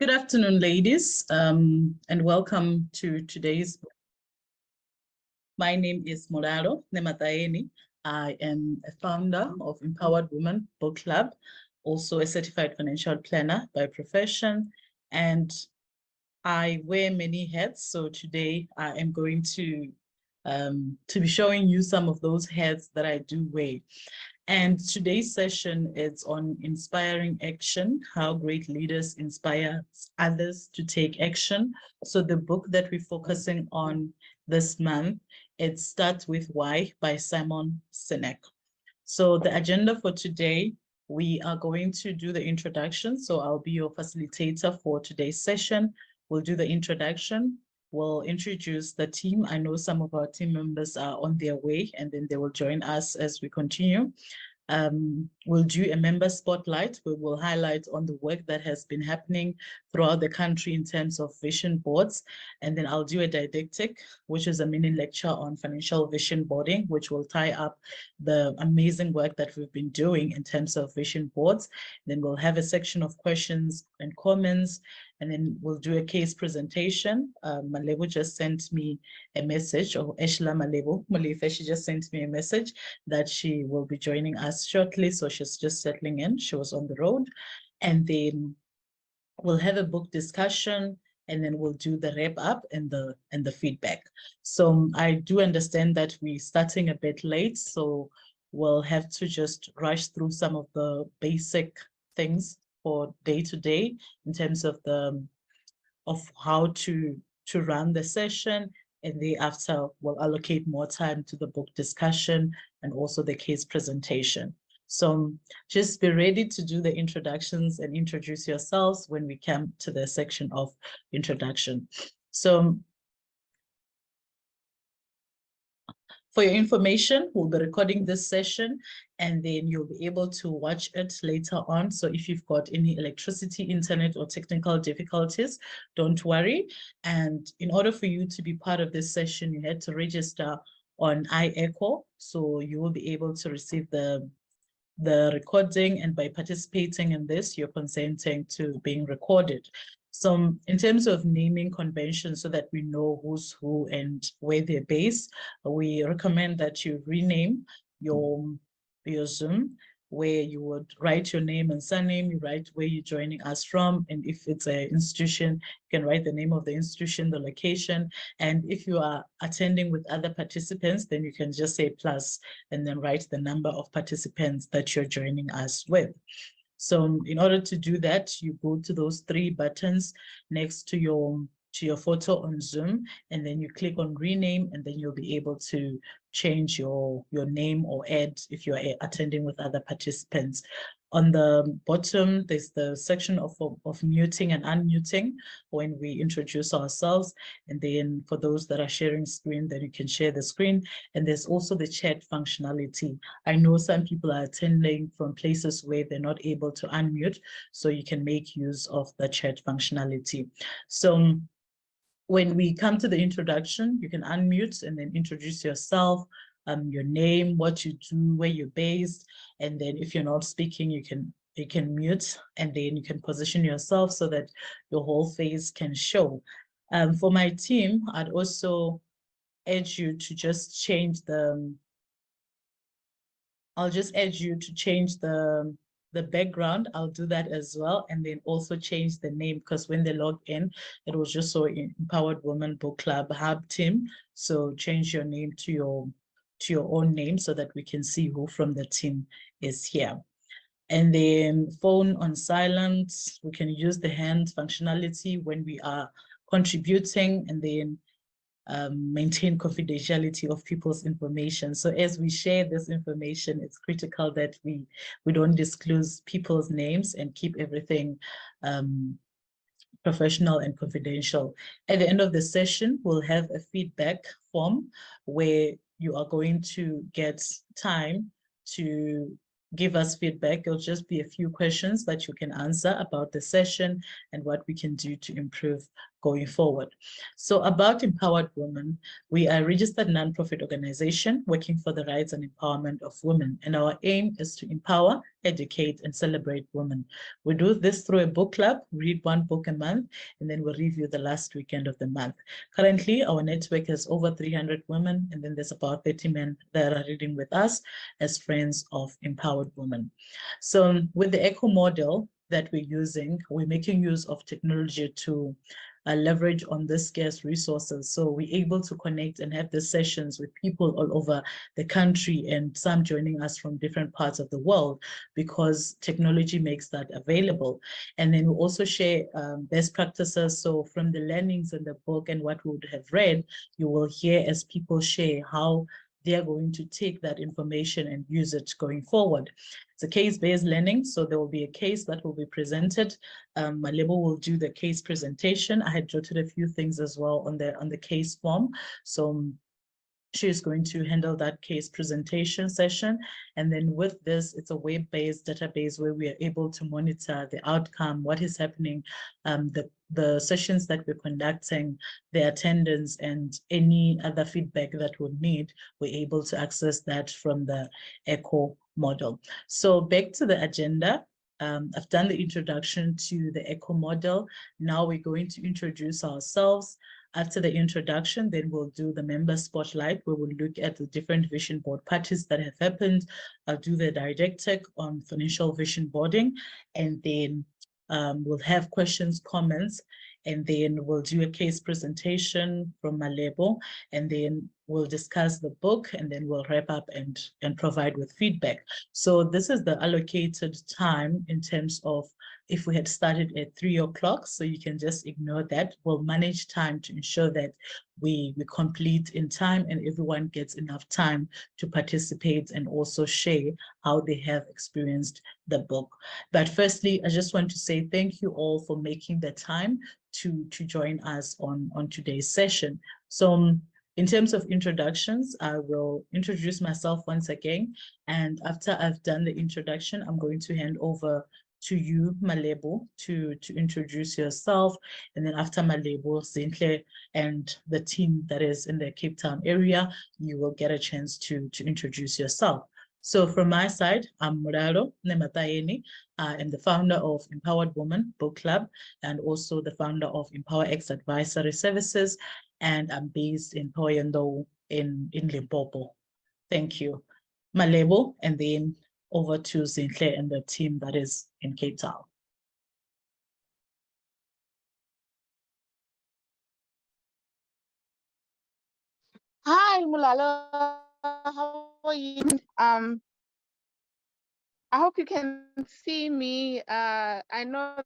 Good afternoon, ladies, and welcome to today's. My name is Moraro Nemataeni. I am a founder of ImPower'd Women Book Club, also a certified financial planner by profession, and I wear many hats. So today I am going to be showing you some of those hats that I do wear. And today's session is on inspiring action, how great leaders inspire others to take action. So the book that we're focusing on this month, it starts with Why by Simon Sinek. So the agenda for today, we are going to do the introduction. So I'll be your facilitator for today's session. We'll do the introduction. We'll introduce the team. I know some of our team members are on their way, and then they will join us as we continue. We'll do a member spotlight. We will highlight on the work that has been happening throughout the country in terms of vision boards. And then I'll do a didactic, which is a mini lecture on financial vision boarding, which will tie up the amazing work that we've been doing in terms of vision boards. Then we'll have a section of questions and comments, and then we'll do a case presentation. Malebo just sent me a message, or Eshla Malebo Malife, she just sent me a message that she will be joining us shortly. So she's just settling in. She was on the road. And then we'll have a book discussion, and then we'll do the wrap up and the feedback. So I do understand that we're starting a bit late, so we'll have to just rush through some of the basic things for day to day in terms of how to run the session. And thereafter, we'll allocate more time to the book discussion and also the case presentation. So just be ready to do the introductions and introduce yourselves when we come to the section of introduction. So for your information, we'll be recording this session, and then you'll be able to watch it later on. So if you've got any electricity, internet, or technical difficulties, don't worry. And in order for you to be part of this session, you had to register on iEcho. So you will be able to receive the recording, and by participating in this, you're consenting to being recorded. So in terms of naming convention, so that we know who's who and where they're based, we recommend that you rename your Zoom, where you would write your name and surname, you write where you're joining us from, and if it's an institution, you can write the name of the institution, the location, and if you are attending with other participants, then you can just say plus, and then write the number of participants that you're joining us with. So in order to do that, you go to those three buttons next to your photo on Zoom, and then you click on rename, and then you'll be able to change your name or add if you're attending with other participants. On the bottom, there's the section of muting and unmuting when we introduce ourselves. And then for those that are sharing screen, then you can share the screen. And there's also the chat functionality. I know some people are attending from places where they're not able to unmute, so you can make use of the chat functionality. So when we come to the introduction, you can unmute and then introduce yourself, your name, what you do, where you're based, and then if you're not speaking, you can mute, and then you can position yourself so that your whole face can show. For my team, I'd also urge you to just change I'll just urge you to change the background. I'll do that as well, and then also change the name, because when they log in, it was just so ImPower'd Women Book Club Hub team. So change your name to your own name so that we can see who from the team is here. And then phone on silent, we can use the hand functionality when we are contributing, and then maintain confidentiality of people's information. So as we share this information, it's critical that we don't disclose people's names and keep everything professional and confidential. At the end of the session, we'll have a feedback form where you are going to get time to give us feedback. It'll just be a few questions that you can answer about the session and what we can do to improve going forward. So about Empowered Women, we are a registered nonprofit organization working for the rights and empowerment of women. And our aim is to empower, educate, and celebrate women. We do this through a book club, read one book a month, and then we'll review the last weekend of the month. Currently, our network has over 300 women, and then there's about 30 men that are reading with us as friends of Empowered Women. So with the ECHO model that we're using, we're making use of technology to leverage on the scarce resources. So we're able to connect and have the sessions with people all over the country, and some joining us from different parts of the world, because technology makes that available. And then we also share best practices. So from the learnings in the book and what we would have read, you will hear as people share how they are going to take that information and use it going forward. It's a case-based learning, so there will be a case that will be presented. Malebo will do the case presentation. I had jotted a few things as well on the case form. So she is going to handle that case presentation session. And then with this, it's a web-based database where we are able to monitor the outcome, what is happening, the sessions that we're conducting, the attendance, and any other feedback that we need. We're able to access that from the ECHO model. So back to the agenda. I've done the introduction to the ECHO model. Now we're going to introduce ourselves. After the introduction, then we'll do the member spotlight, where we'll look at the different vision board parties that have happened. I'll do the didactic on financial vision boarding, and then we'll have questions, comments, and then we'll do a case presentation from Malebo, and then we'll discuss the book, and then we'll wrap up and provide with feedback. So this is the allocated time in terms of if we had started at 3 o'clock, so you can just ignore that. We'll manage time to ensure that we complete in time and everyone gets enough time to participate and also share how they have experienced the book. But firstly, I just want to say thank you all for making the time to join us on today's session. So in terms of introductions, I will introduce myself once again. And after I've done the introduction, I'm going to hand over to you, Malebo, to introduce yourself. And then after Malebo, Zintle, and the team that is in the Cape Town area, you will get a chance to introduce yourself. So from my side, I'm Muraro Nematayeni. I am the founder of Empowered Women Book Club and also the founder of EmpowerX Advisory Services. And I'm based in Thohoyandou in Limpopo. Thank you. Malebo, and then over to Zintle and the team that is in Cape Town. Hi, Mulalo. How are you? I hope you can see me. I know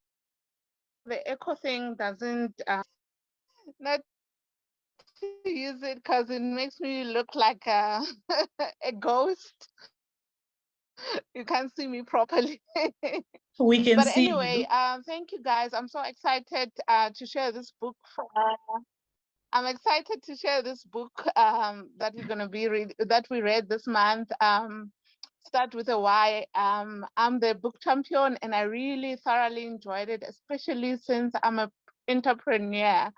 the echo thing doesn't not to use it because it makes me look like a, a ghost. You can't see me properly. We can But see anyway, you. thank you guys. I'm so excited to share this book. I'm excited to share this book that we're gonna that we read this month. Start with a why. I'm the book champion, and I really thoroughly enjoyed it, especially since I'm an entrepreneur.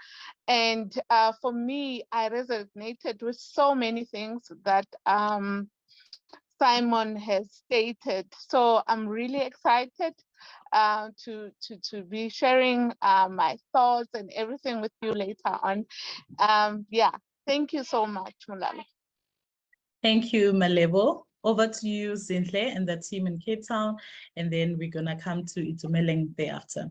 And for me, I resonated with so many things that Simon has stated. So I'm really excited to be sharing my thoughts and everything with you later on. Yeah, thank you so much, Mulalo. Thank you, Malebo. Over to you, Zintle, and the team in Cape Town, and then we're gonna come to Itumeleng thereafter.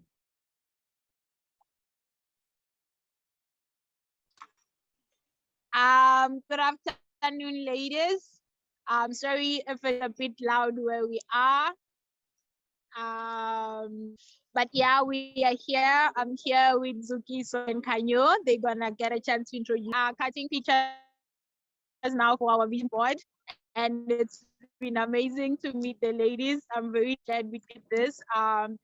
Good afternoon, ladies. I'm sorry if it's a bit loud where we are. But yeah, we are here. I'm here with Zukiso and Kanyo. They're gonna get a chance to introduce cutting pictures now for our vision board. And it's been amazing to meet the ladies. I'm very glad we did this.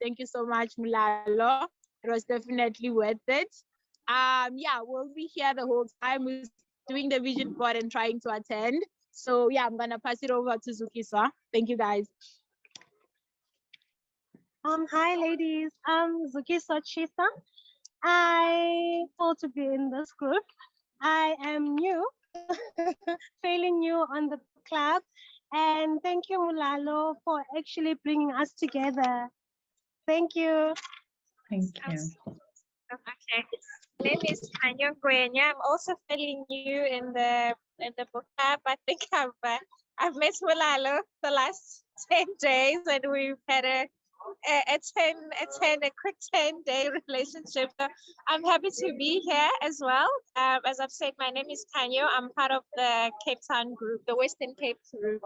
Thank you so much, Mulalo. It was definitely worth it. Yeah, we'll be here the whole time. We're doing the vision board and trying to attend. So yeah, I'm gonna pass it over to Zukisa. Thank you guys. Hi ladies, I'm Zukisa Chisa. I thought to be in this group. I am new, fairly new on the club. And thank you, Mulalo, for actually bringing us together. Thank you. Thank you. Okay. My name is Tanya Grenya. I'm also fairly new in the book club. I think I've met Malalo the last 10 days, and we've had a quick 10-day relationship. So I'm happy to be here as well. As I've said, my name is Tanya. I'm part of the Cape Town group, the Western Cape group.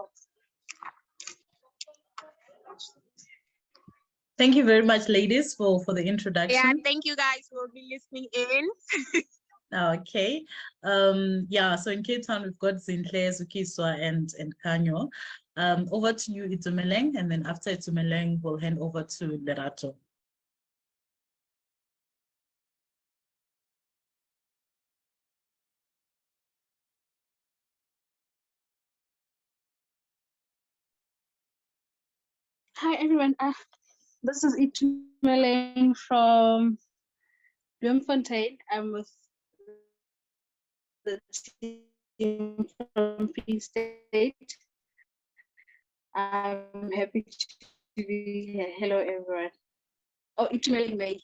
Thank you very much, ladies, for the introduction. Yeah, thank you guys for listening in. Okay. Yeah, so in Cape Town, we've got Zinhle, Zukiswa, and Kanyo. Over to you, Itumeleng, and then after Itumeleng, we'll hand over to Lerato. Hi everyone, this is Itumeleng from Bloemfontein. I'm with the team from Free State. I'm happy to be here. Hello everyone. Oh, Itumeleng May.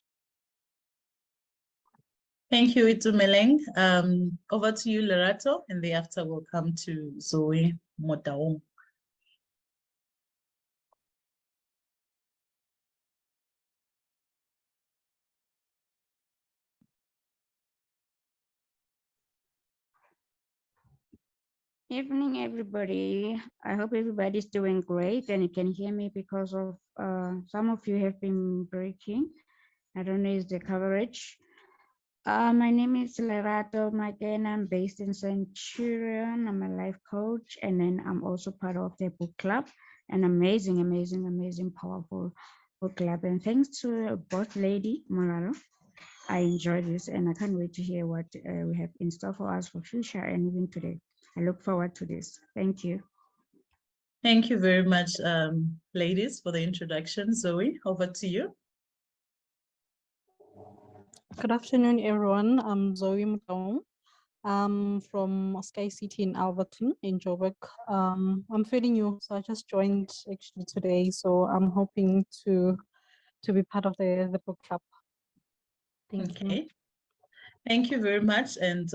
Thank you, Itumeleng. Over to you, Lerato, and thereafter we'll come to Zoe Motaung. Evening, everybody. I hope everybody's doing great and you can hear me because of some of you have been breaking. I don't know is the coverage. My name is Lerato Magen. I'm based in Centurion. I'm a life coach, and then I'm also part of the book club, an amazing, powerful book club. And thanks to both Lady Molaro, I enjoyed this and I can't wait to hear what we have in store for us for future and even today. I look forward to this. Thank you. Thank you very much, ladies, for the introduction. Zoe, over to you. Good afternoon, everyone. I'm Zoe Motaung. I'm from Sky City in Alberton, in Joburg. I'm fairly new, so I just joined actually today. So I'm hoping to be part of the book club. Thank you. Thank you very much, and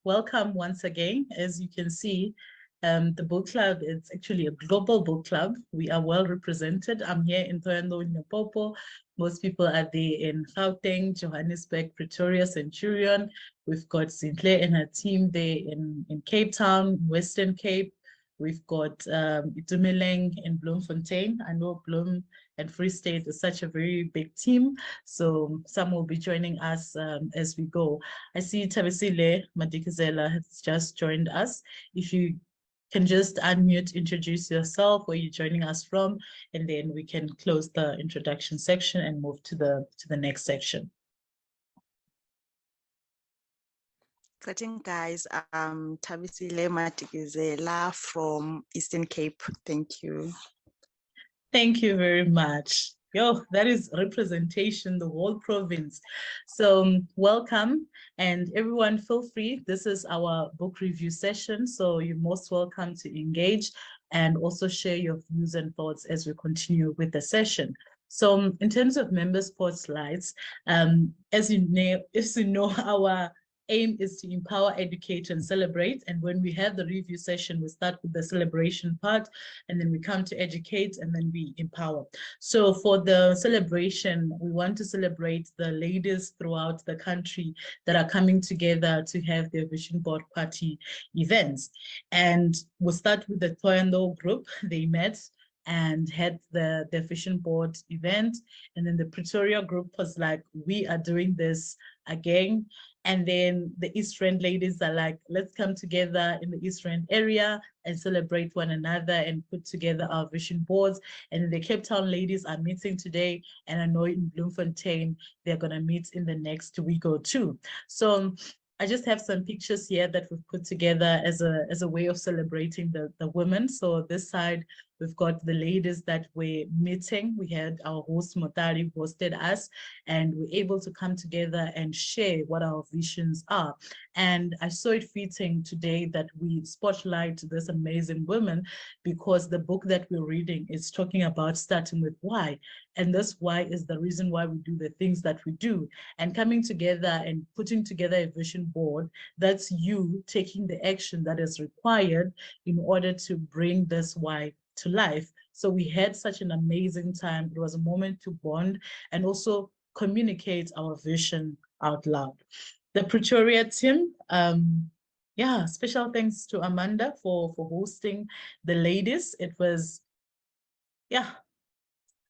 welcome once again. As you can see, the book club is actually a global book club. We are well represented. I'm here in Thohoyandou, Limpopo. Most people are there in Gauteng, Johannesburg, Pretoria, Centurion. We've got Zinhle and her team there in Cape Town, Western Cape. We've got Itumeleng in Bloemfontein. I know Bloem and Free State is such a very big team, so some will be joining us as we go. I see Tabisile Madikizela has just joined us. If you can just unmute, introduce yourself, where you're joining us from, and then we can close the introduction section and move to the next section. Greeting guys, Tabisile Madikizela from Eastern Cape. Thank you. Thank you very much. Yo, that is representation, the whole province. So welcome, and everyone feel free. This is our book review session, so you're most welcome to engage and also share your views and thoughts as we continue with the session. So in terms of member spotlights, as you know, our aim is to empower, educate, and celebrate. And when we have the review session, we start with the celebration part, and then we come to educate, and then we empower. So for the celebration, we want to celebrate the ladies throughout the country that are coming together to have their vision board party events. And we'll start with the Thohoyandou group. They met and had the vision board event. And then the Pretoria group was like, we are doing this again. And then the East Rand ladies are like, let's come together in the East Rand area and celebrate one another and put together our vision boards. And the Cape Town ladies are meeting today. And I know in Bloemfontein, they're gonna meet in the next week or two. So I just have some pictures here that we've put together as a way of celebrating the women. So this side, We've got the ladies that were meeting. We had our host Motari hosted us, and we're able to come together and share what our visions are. And I saw it fitting today that we spotlight this amazing woman, because the book that we're reading is talking about starting with why. And this why is the reason why we do the things that we do. And coming together and putting together a vision board, that's you taking the action that is required in order to bring this why to life. So we had such an amazing time. It was a moment to bond and also communicate our vision out loud. The Pretoria team, yeah, special thanks to Amanda for hosting the ladies. It was, yeah,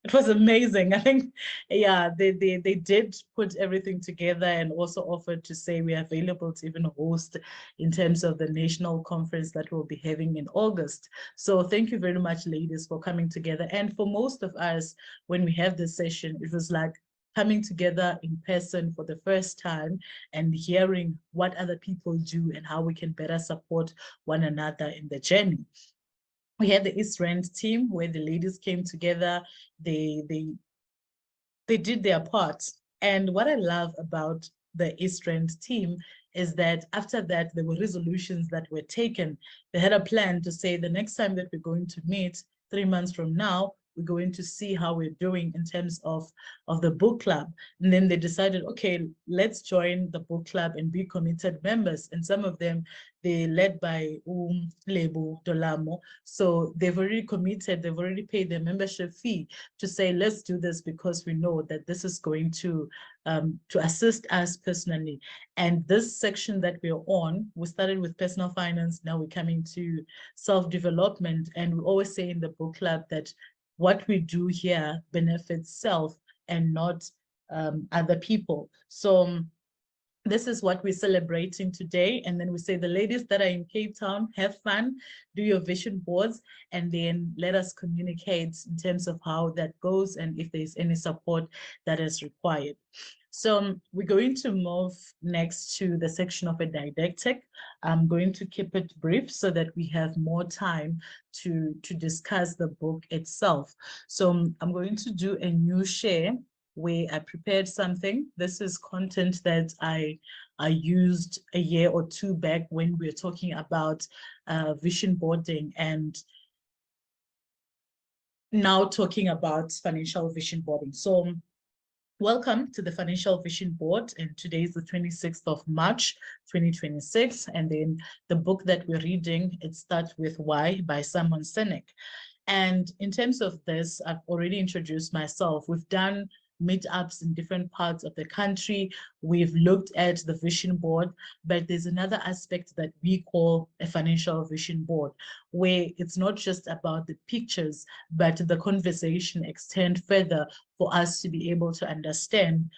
it was amazing. I think, yeah, they did put everything together and also offered to say we are available to even host in terms of the national conference that we'll be having in August. So thank you very much, ladies, for coming together. And for most of us, when we have this session, it was like coming together in person for the first time and hearing what other people do and how we can better support one another in the journey. We had the East Rand team where the ladies came together. They did their part. And what I love about the East Rand team is that after that, there were resolutions that were taken. They had a plan to say the next time that we're going to meet 3 months from now, we're going to see how we're doing in terms of the book club. And then they decided, okay, let's join the book club and be committed members. And some of them, they're led by Lebu Dolamo. So they've already committed, they've already paid their membership fee to say, let's do this because we know that this is going to assist us personally. And this section that we're on, we started with personal finance, now we're coming to self-development. And we always say in the book club that what we do here benefits self and not other people. So this is what we're celebrating today. And then we say the ladies that are in Cape Town, have fun, do your vision boards, and then let us communicate in terms of how that goes and if there's any support that is required. So we're going to move next to the section of a didactic. I'm going to keep it brief so that we have more time to discuss the book itself. So I'm going to do a new share where I prepared something. This is content that I used a year or two back when we were talking about vision boarding, and now talking about financial vision boarding. So welcome to the Financial Vision Board, and today is the 26th of March, 2026. And then the book that we're reading, it starts with Why by Simon Sinek. And in terms of this, I've already introduced myself. We've done meetups in different parts of the country. We've looked at the vision board, but there's another aspect that we call a financial vision board, where it's not just about the pictures, but the conversation extend further for us to be able to understand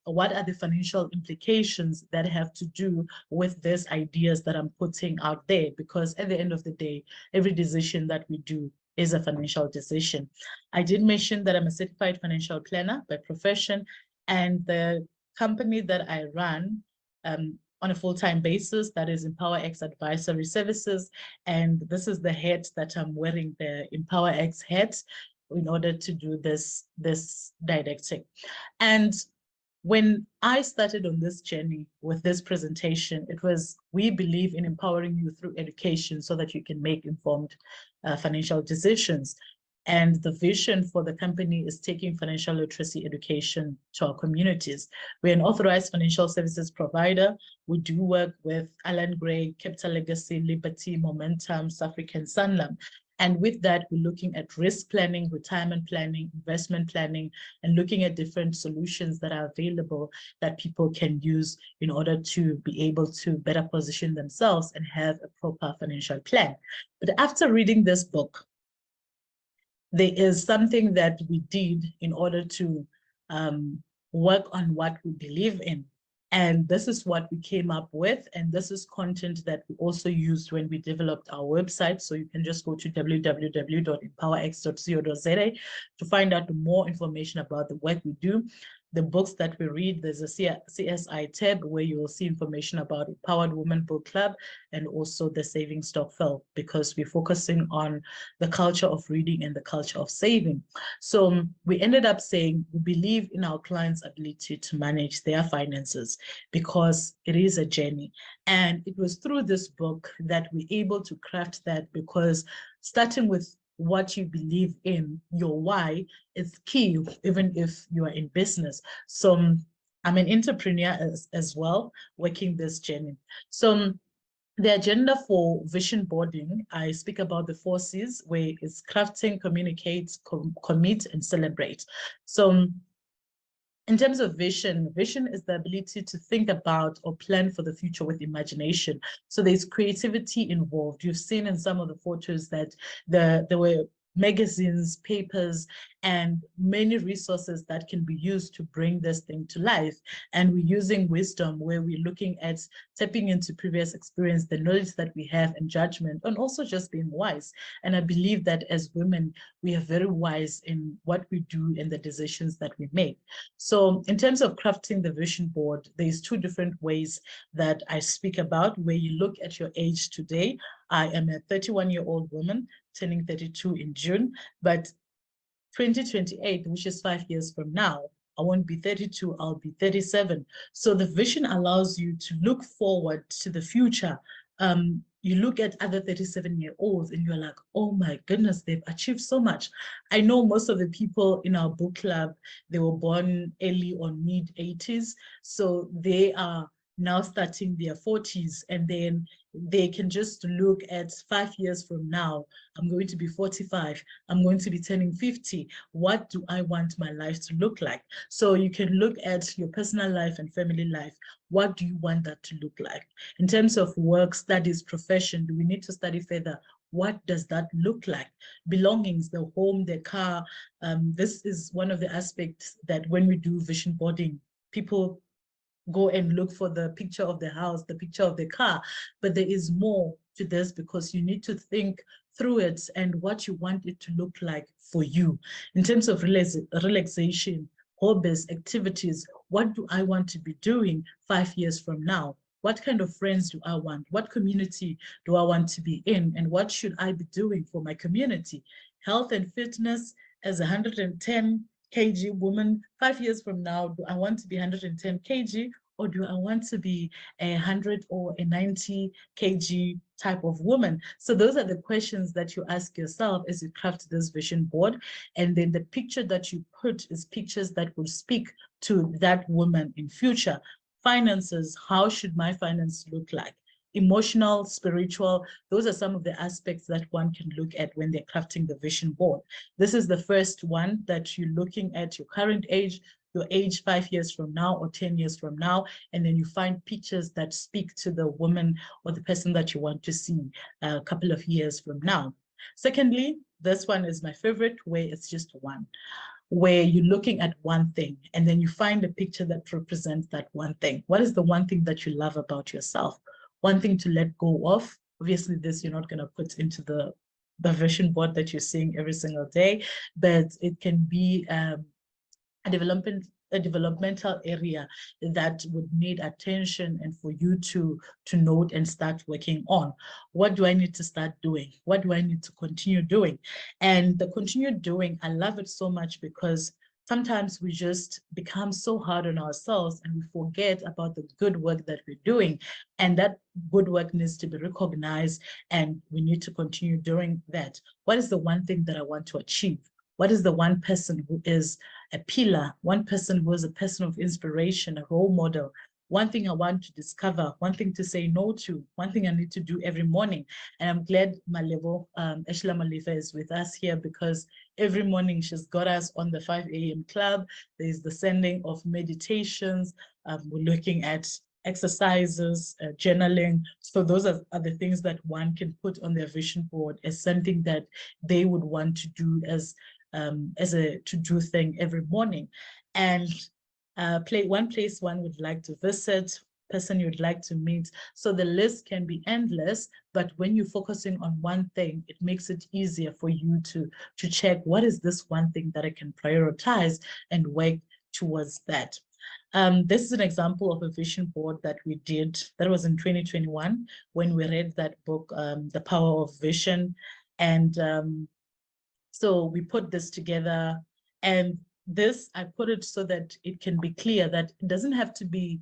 what are the financial implications that have to do with these ideas that I'm putting out there, because at the end of the day, every decision that we do is a financial decision. I did mention that I'm a certified financial planner by profession, and the company that I run on a full-time basis, that is ImPower'd Advisory Services. And this is the hat that I'm wearing, the ImPower'd hat, in order to do this didactic. And when I started on this journey with this presentation, it was, we believe in empowering you through education so that you can make informed financial decisions. And the vision for the company is taking financial literacy education to our communities. We're an authorized financial services provider. We do work with Alan Gray, Capital Legacy, Liberty, Momentum, South African Sanlam. And with that, we're looking at risk planning, retirement planning, investment planning, and looking at different solutions that are available that people can use in order to be able to better position themselves and have a proper financial plan. But after reading this book, there is something that we did in order to work on what we believe in. And this is what we came up with. And this is content that we also used when we developed our website. So you can just go to www.impowerx.co.za to find out more information about the work we do. the books that we read. There's a CSI tab where you will see information about Empowered Women Book Club and also the Saving Stokvel, because we're focusing on the culture of reading and the culture of saving. So we ended up saying we believe in our clients' ability to manage their finances because it is a journey. And it was through this book that we're able to craft that, because starting with what you believe in, your why, is key, even if you are in business. So I'm an entrepreneur as well, working this journey. So the agenda for vision boarding, I speak about the 4 C's, where it's crafting, communicate, commit, and celebrate. So in terms of vision, vision is the ability to think about or plan for the future with imagination. So there's creativity involved. You've seen in some of the photos that there were magazines, papers, and many resources that can be used to bring this thing to life. And we're using wisdom, where we're looking at tapping into previous experience, the knowledge that we have, and judgment, and also just being wise. And I believe that as women, we are very wise in what we do and the decisions that we make. So in terms of crafting the vision board, there's 2 different ways that I speak about, where you look at your age today. I am a 31-year-old woman, turning 32 in June, but 2028, which is 5 years from now, I won't be 32, I'll be 37. So the vision allows you to look forward to the future. You look at other 37-year-olds and you're like, oh my goodness, they've achieved so much. I know most of the people in our book club, they were born early or mid 80s. So they are now starting their 40s, and then they can just look at 5 years from now. I'm going to be 45. I'm going to be turning 50. What do I want my life to look like? So you can look at your personal life and family life. What do you want that to look like? In terms of work, studies, profession, do we need to study further? What does that look like? Belongings, the home, the car. This is one of the aspects that when we do vision boarding, people go and look for the picture of the house, the picture of the car, but there is more to this, because you need to think through it and what you want it to look like for you. In terms of relaxation, hobbies, activities, what do I want to be doing 5 years from now? What kind of friends do I want? What community do I want to be in? And what should I be doing for my community? Health and fitness. As a 110 kg woman, 5 years from now, do I want to be 110 kg, or do I want to be a 100 or a 90 kg type of woman? So those are the questions that you ask yourself as you craft this vision board. And then the picture that you put is pictures that will speak to that woman in future. Finances, how should my finance look like? Emotional, spiritual, those are some of the aspects that one can look at when they're crafting the vision board. This is the first one that you're looking at your current age, your age 5 years from now or 10 years from now, and then you find pictures that speak to the woman or the person that you want to see a couple of years from now. Secondly, this one is my favorite, where it's just one, where you're looking at one thing and then you find a picture that represents that one thing. What is the one thing that you love about yourself? One thing to let go of. Obviously, this you're not going to put into the vision board that you're seeing every single day, but it can be a developmental area that would need attention and for you to note and start working on. What do I need to start doing? What do I need to continue doing? And the continue doing, I love it so much, because sometimes we just become so hard on ourselves and we forget about the good work that we're doing. And that good work needs to be recognized, and we need to continue doing that. What is the one thing that I want to achieve? What is the one person who is a pillar, one person who is a person of inspiration, a role model, one thing I want to discover, one thing to say no to, one thing I need to do every morning? And I'm glad Malebo, Eshla Malifa, is with us here, because every morning she's got us on the 5 a.m. club. There's the sending of meditations. We're looking at exercises, journaling. So those are the things that one can put on their vision board as something that they would want to do as a to-do thing every morning. And one place one would like to visit, person you'd like to meet. So the list can be endless, but when you're focusing on one thing, it makes it easier for you to check, what is this one thing that I can prioritize and work towards that. This is an example of a vision board that we did. That was in 2021 when we read that book, The Power of Vision. And so we put this together, and this, I put it so that it can be clear that it doesn't have to be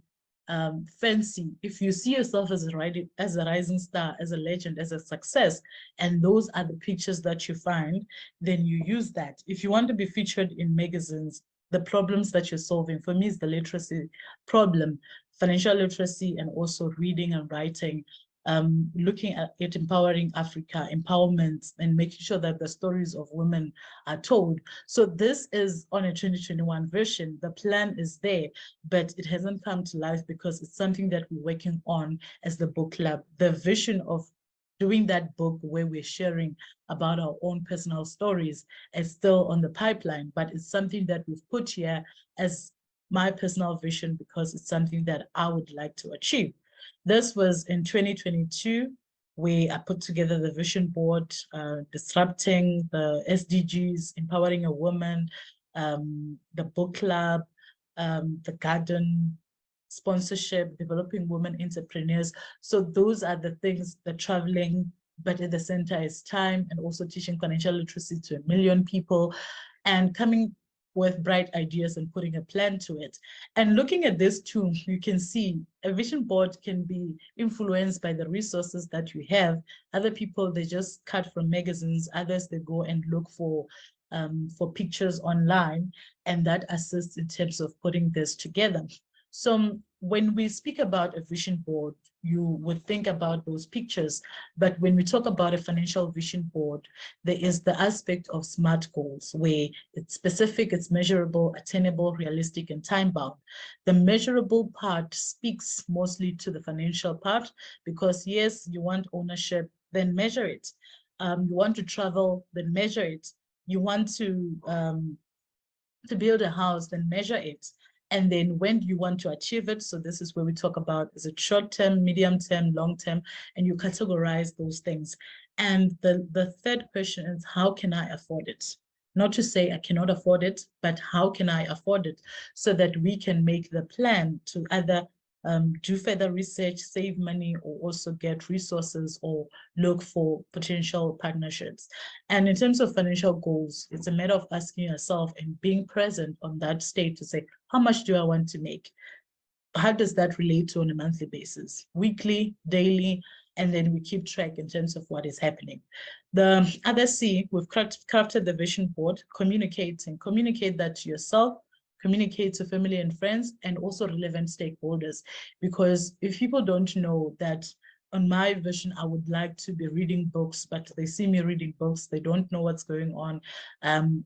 fancy. If you see yourself as a rising star, as a legend, as a success, and those are the pictures that you find, then you use that. If you want to be featured in magazines, the problems that you're solving, for me, is the literacy problem, financial literacy, and also reading and writing. Looking at it, empowering Africa, empowerment, and making sure that the stories of women are told. So this is on a 2021 version. The plan is there, but it hasn't come to life because it's something that we're working on as the book club. The vision of doing that book where we're sharing about our own personal stories is still on the pipeline, but it's something that we've put here as my personal vision because it's something that I would like to achieve. This was in 2022, where I put together the vision board, disrupting the SDGs, empowering a woman, the book club, the garden, sponsorship, developing women entrepreneurs. So those are the things, the traveling, but at the center is time, and also teaching financial literacy to 1 million people, and coming with bright ideas and putting a plan to it. And looking at this too, you can see a vision board can be influenced by the resources that you have. Other people, they just cut from magazines. Others, they go and look for pictures online, and that assists in terms of putting this together. So when we speak about a vision board, you would think about those pictures. But when we talk about a financial vision board, there is the aspect of SMART goals, where it's specific, it's measurable, attainable, realistic, and time-bound. The measurable part speaks mostly to the financial part, because yes, you want ownership, then measure it. You want to travel, then measure it. You want to build a house, then measure it. And then when do you want to achieve it? So this is where we talk about, is it short-term, medium-term, long-term, and you categorize those things. And the third question is, how can I afford it? Not to say I cannot afford it, but how can I afford it? So that we can make the plan to either do further research, save money, or also get resources or look for potential partnerships. And in terms of financial goals, it's a matter of asking yourself and being present on that state to say, how much do I want to make? How does that relate to on a monthly basis, weekly, daily? And then we keep track in terms of what is happening. The other C, we've crafted the vision board, communicating. Communicate that to yourself, communicate to family and friends, and also relevant stakeholders. Because if people don't know that on my vision, I would like to be reading books, but they see me reading books, they don't know what's going on.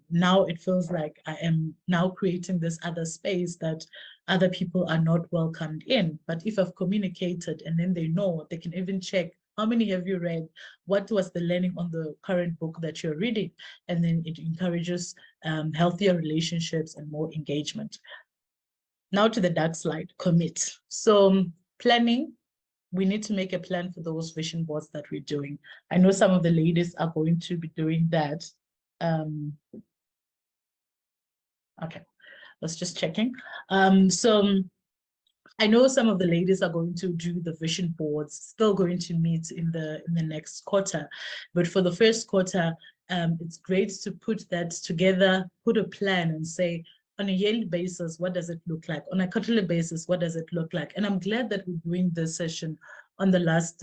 Now it feels like I am now creating this other space that other people are not welcomed in. But if I've communicated and then they know, they can even check, how many have you read? What was the learning on the current book that you're reading? And then it encourages healthier relationships and more engagement. Now to the dark slide, commit. So planning, we need to make a plan for those vision boards that we're doing. I know some of the ladies are going to be doing that. Okay, let's just checking. So I know some of the ladies are going to do the vision boards, still going to meet in the next quarter. But for the first quarter, it's great to put that together, put a plan and say, on a yearly basis, what does it look like? On a quarterly basis, what does it look like? And I'm glad that we're doing this session on the last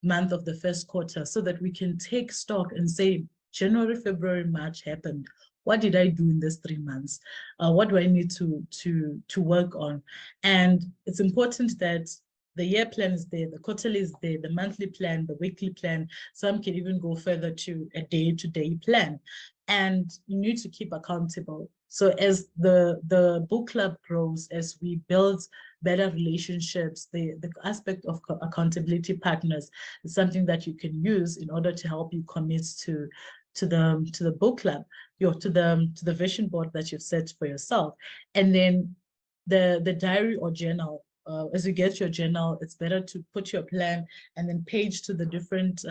month of the first quarter, so that we can take stock and say, January, February, March happened. What did I do in these 3 months? What do I need to work on? And it's important that the year plan is there, the quarterly is there, the monthly plan, the weekly plan. Some can even go further to a day-to-day plan. And you need to keep accountable. So as the book club grows, as we build better relationships, the aspect of accountability partners is something that you can use in order to help you commit to the book club, to the vision board that you've set for yourself. And then the diary or journal. As you get your journal, it's better to put your plan and then page to the different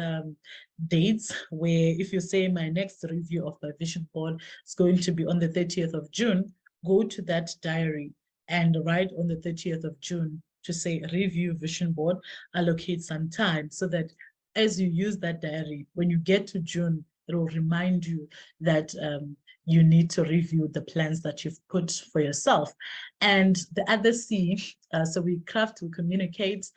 dates, where if you say my next review of my vision board is going to be on the 30th of June, go to that diary and write on the 30th of June to say review vision board, allocate some time so that as you use that diary, when you get to June, it will remind you that you need to review the plans that you've put for yourself. And the other C, so we craft, we communicate,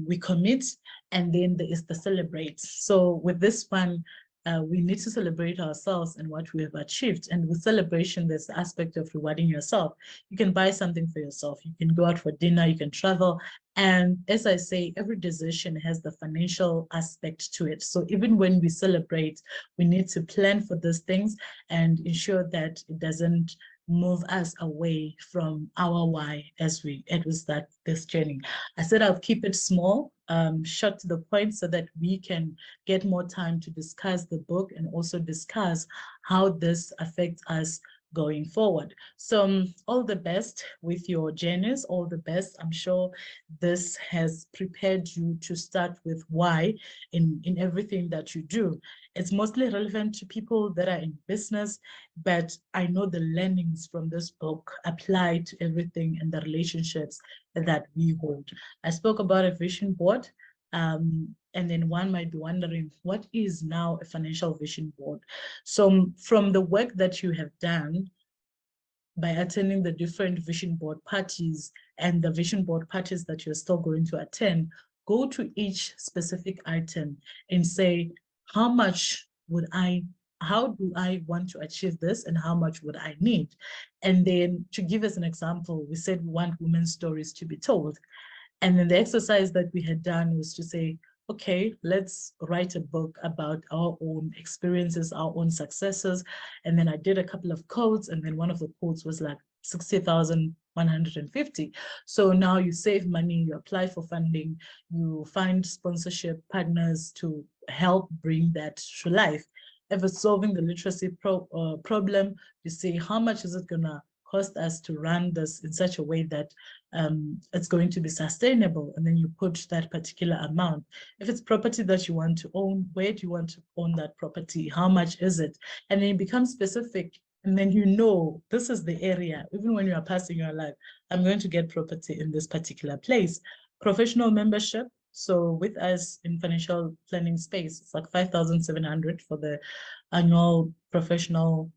we commit, and then there is the celebrate. So with this one, we need to celebrate ourselves and what we have achieved. And with celebration, there's the aspect of rewarding yourself. You can buy something for yourself. You can go out for dinner, you can travel. And as I say, every decision has the financial aspect to it. So even when we celebrate, we need to plan for those things and ensure that it doesn't move us away from our why as we start this journey. I said I'll keep it small, short to the point, so that we can get more time to discuss the book and also discuss how this affects us going forward. So all the best with your journeys, all the best. I'm sure this has prepared you to start with why in everything that you do. It's mostly relevant to people that are in business, but I know the learnings from this book apply to everything and the relationships that we hold. I spoke about a vision board. And then one might be wondering, what is now a financial vision board? So from the work that you have done by attending the different vision board parties and the vision board parties that you're still going to attend, go to each specific item and say, how do I want to achieve this and how much would I need? And then to give us an example, we said we want women's stories to be told. And then the exercise that we had done was to say, okay, let's write a book about our own experiences, our own successes. And then I did a couple of quotes, and then one of the quotes was like 60,150. So now you save money, you apply for funding, you find sponsorship partners to help bring that to life. If it's solving the literacy problem, you say, how much is it gonna cost us to run this in such a way that it's going to be sustainable, and then you put that particular amount. If it's property that you want to own, where do you want to own that property? How much is it? And then you become specific, and then you know this is the area. Even when you are passing your life, I'm going to get property in this particular place. Professional membership. So with us in financial planning space, it's like 5,700 for the annual professional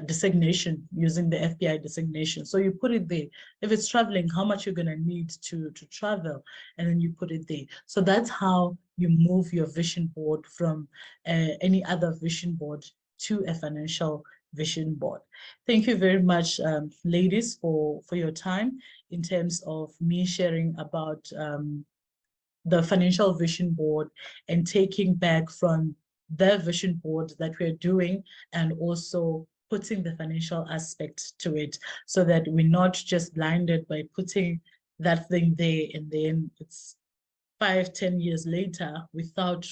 designation, using the FBI designation. So you put it there. If it's traveling, how much you're going to need to travel, and then you put it there. So that's how you move your vision board from any other vision board to a financial vision board. Thank you very much, ladies, for your time in terms of me sharing about the financial vision board and taking back from the vision board that we're doing and also putting the financial aspect to it, so that we're not just blinded by putting that thing there and then it's 5-10 years later without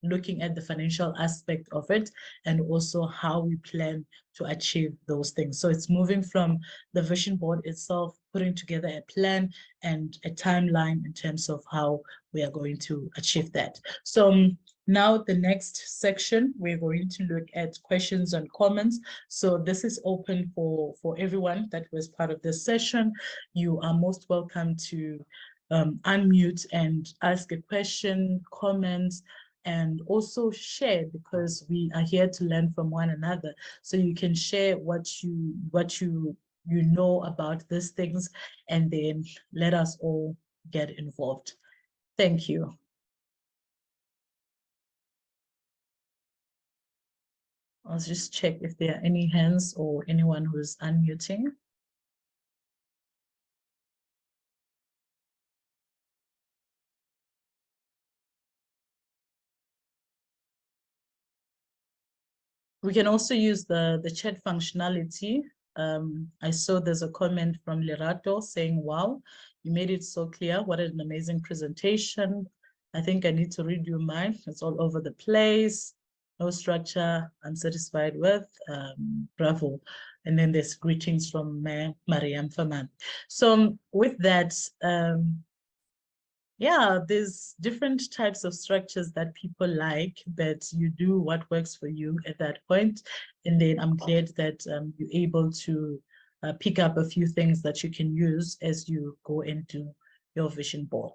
looking at the financial aspect of it and also how we plan to achieve those things. So it's moving from the vision board itself, putting together a plan and a timeline in terms of how we are going to achieve that. So now the next section, we're going to look at questions and comments. So this is open for everyone that was part of this session. You are most welcome to unmute and ask a question, comment, and also share, because we are here to learn from one another. So you can share what you know about these things, and then let us all get involved. Thank you. I'll just check if there are any hands or anyone who's unmuting. We can also use the chat functionality. I saw there's a comment from Lerato saying, wow, you made it so clear. What an amazing presentation. I think I need to read your mind. It's all over the place. No structure, unsatisfied with, bravo. And then there's greetings from Mariam Faman. So with that, yeah, there's different types of structures that people like, but you do what works for you at that point. And then I'm glad that you're able to pick up a few things that you can use as you go into your vision board.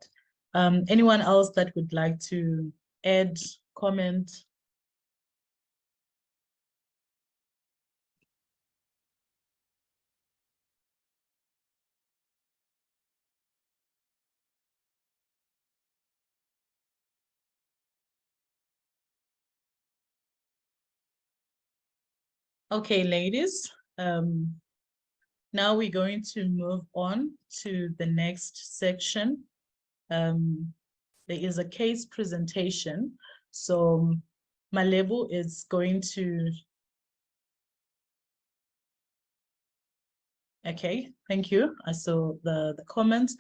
Anyone else that would like to add, comment? Okay, ladies, now we're going to move on to the next section. There is a case presentation. So Malebu is going to, okay, thank you. I saw the comments.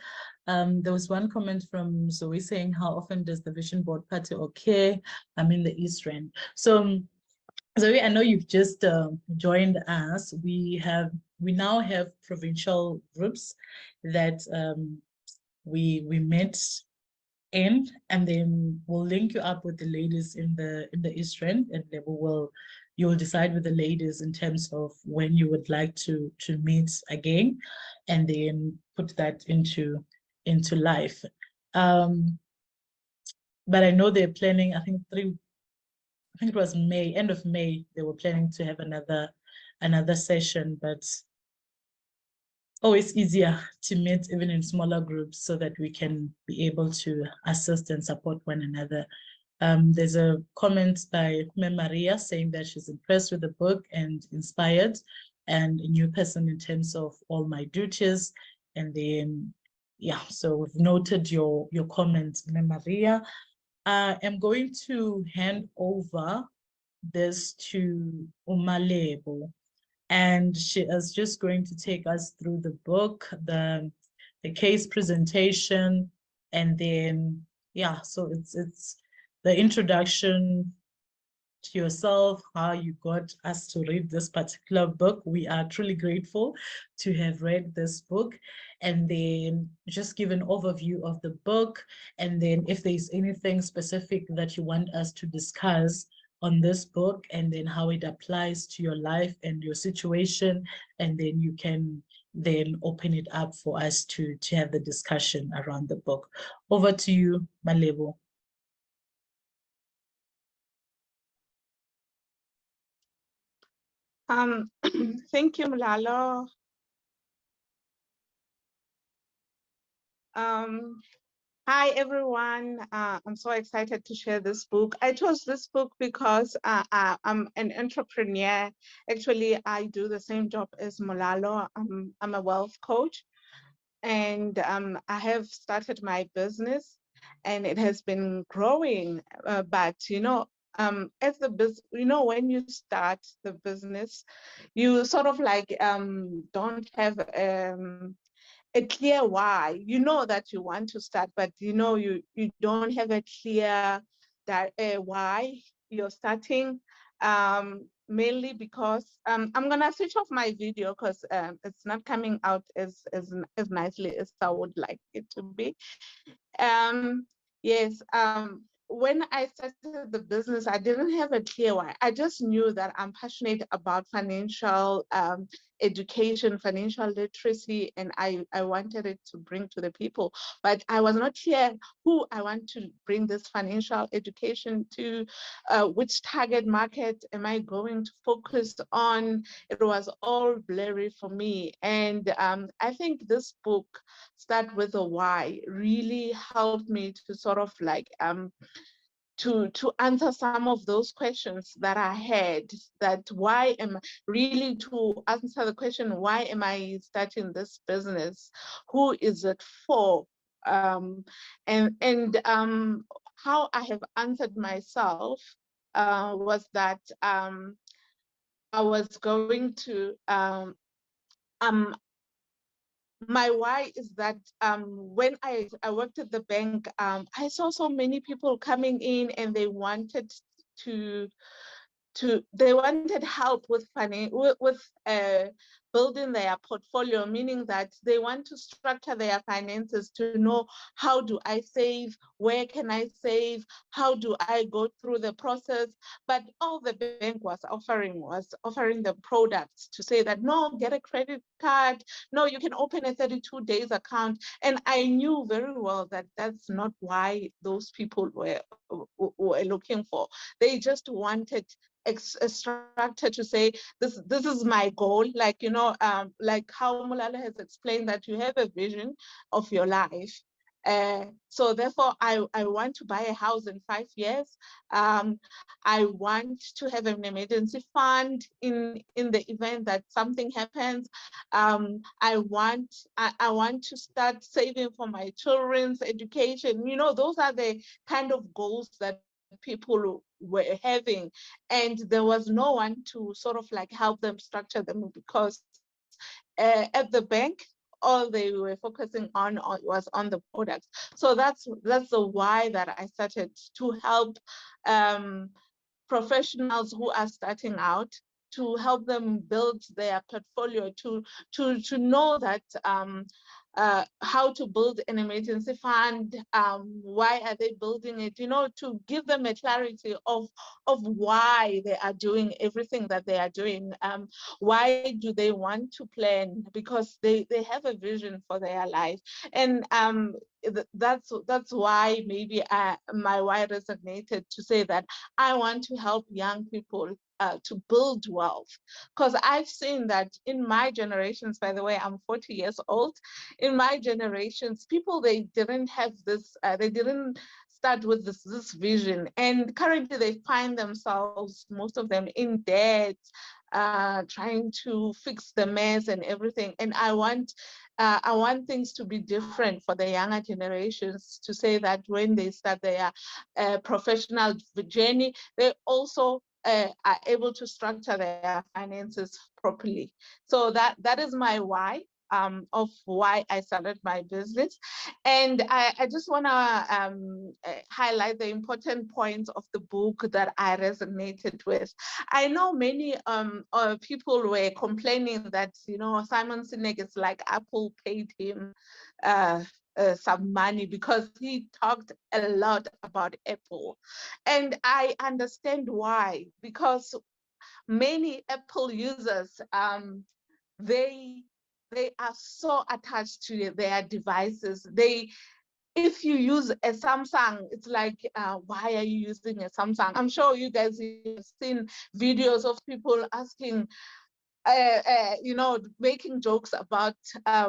There was one comment from Zoe saying, how often does the vision board party occur? I'm in the East Rand. So Zoe, I know you've just joined us. We now have provincial groups that we met in, and then we'll link you up with the ladies in the East Rand, and then you'll decide with the ladies in terms of when you would like to meet again, and then put that into life. But I know they're planning, I think it was May, end of May, they were planning to have another session, but always easier to meet even in smaller groups so that we can be able to assist and support one another. There's a comment by Maria saying that she's impressed with the book and inspired, and a new person in terms of all my duties. And then, yeah, so we've noted your comments, Maria. I am going to hand over this to Umalebo, and she is just going to take us through the book, the case presentation, and then, yeah, so it's the introduction to yourself, how you got us to read this particular book. We are truly grateful to have read this book, and then just give an overview of the book, and then if there's anything specific that you want us to discuss on this book, and then how it applies to your life and your situation, and then you can then open it up for us to have the discussion around the book. Over to you, Malebo. Thank you, Mlalo. Hi, everyone. I'm so excited to share this book. I chose this book because I'm an entrepreneur. Actually, I do the same job as Molalo. I'm a wealth coach, and I have started my business, and it has been growing. But as the business, when you start the business, you sort of like don't have a clear why. You know that you want to start, but you don't have a clear why you're starting. Mainly because I'm gonna switch off my video because it's not coming out as nicely as I would like it to be. Yes, when I started the business, I didn't have a clear why. I just knew that I'm passionate about financial education, financial literacy, and I wanted it to bring to the people. But I was not clear who I want to bring this financial education to, which target market am I going to focus on. It was all blurry for me. And I think this book, Start with a Why, really helped me to sort of like to answer some of those questions that I had, that why am really to answer the question, why am I starting this business? Who is it for? And how I have answered myself was that I was going to my why is that when I worked at the bank, I saw so many people coming in and they wanted to they wanted help with building their portfolio, meaning that they want to structure their finances to know, how do I save, where can I save, how do I go through the process. But all the bank was offering them products to say that, no, get a credit card, no, you can open a 32 days account. And I knew very well that that's not why those people were looking for. They just wanted a structure to say, this is my goal, like, you know, like how Mulala has explained, that you have a vision of your life. So therefore, I want to buy a house in 5 years. I want to have an emergency fund in the event that something happens. I want to start saving for my children's education. You know, those are the kind of goals that people were having, and there was no one to sort of like help them structure them, because at the bank, all they were focusing on was on the products. So that's the why that I started to help professionals who are starting out, to help them build their portfolio, to know that how to build an emergency fund, why are they building it, you know, to give them a clarity of why they are doing everything that they are doing. Why do they want to plan? Because they have a vision for their life. And that's why maybe my why resonated to say that I want to help young people to build wealth, because I've seen that in my generations. By the way, I'm 40 years old. In my generations, people, they didn't have this, they didn't start with this vision, and currently they find themselves, most of them, in debt, trying to fix the mess and everything. And I want things to be different for the younger generations, to say that when they start their professional journey, they also are able to structure their finances properly. So that is my why. Of why I started my business. And I just want to highlight the important points of the book that I resonated with. I know many people were complaining that, you know, Simon Sinek is like Apple paid him some money because he talked a lot about Apple. And I understand why, because many Apple users, they are so attached to their devices. If you use a Samsung, it's like, why are you using a Samsung? I'm sure you guys have seen videos of people asking, you know, making jokes about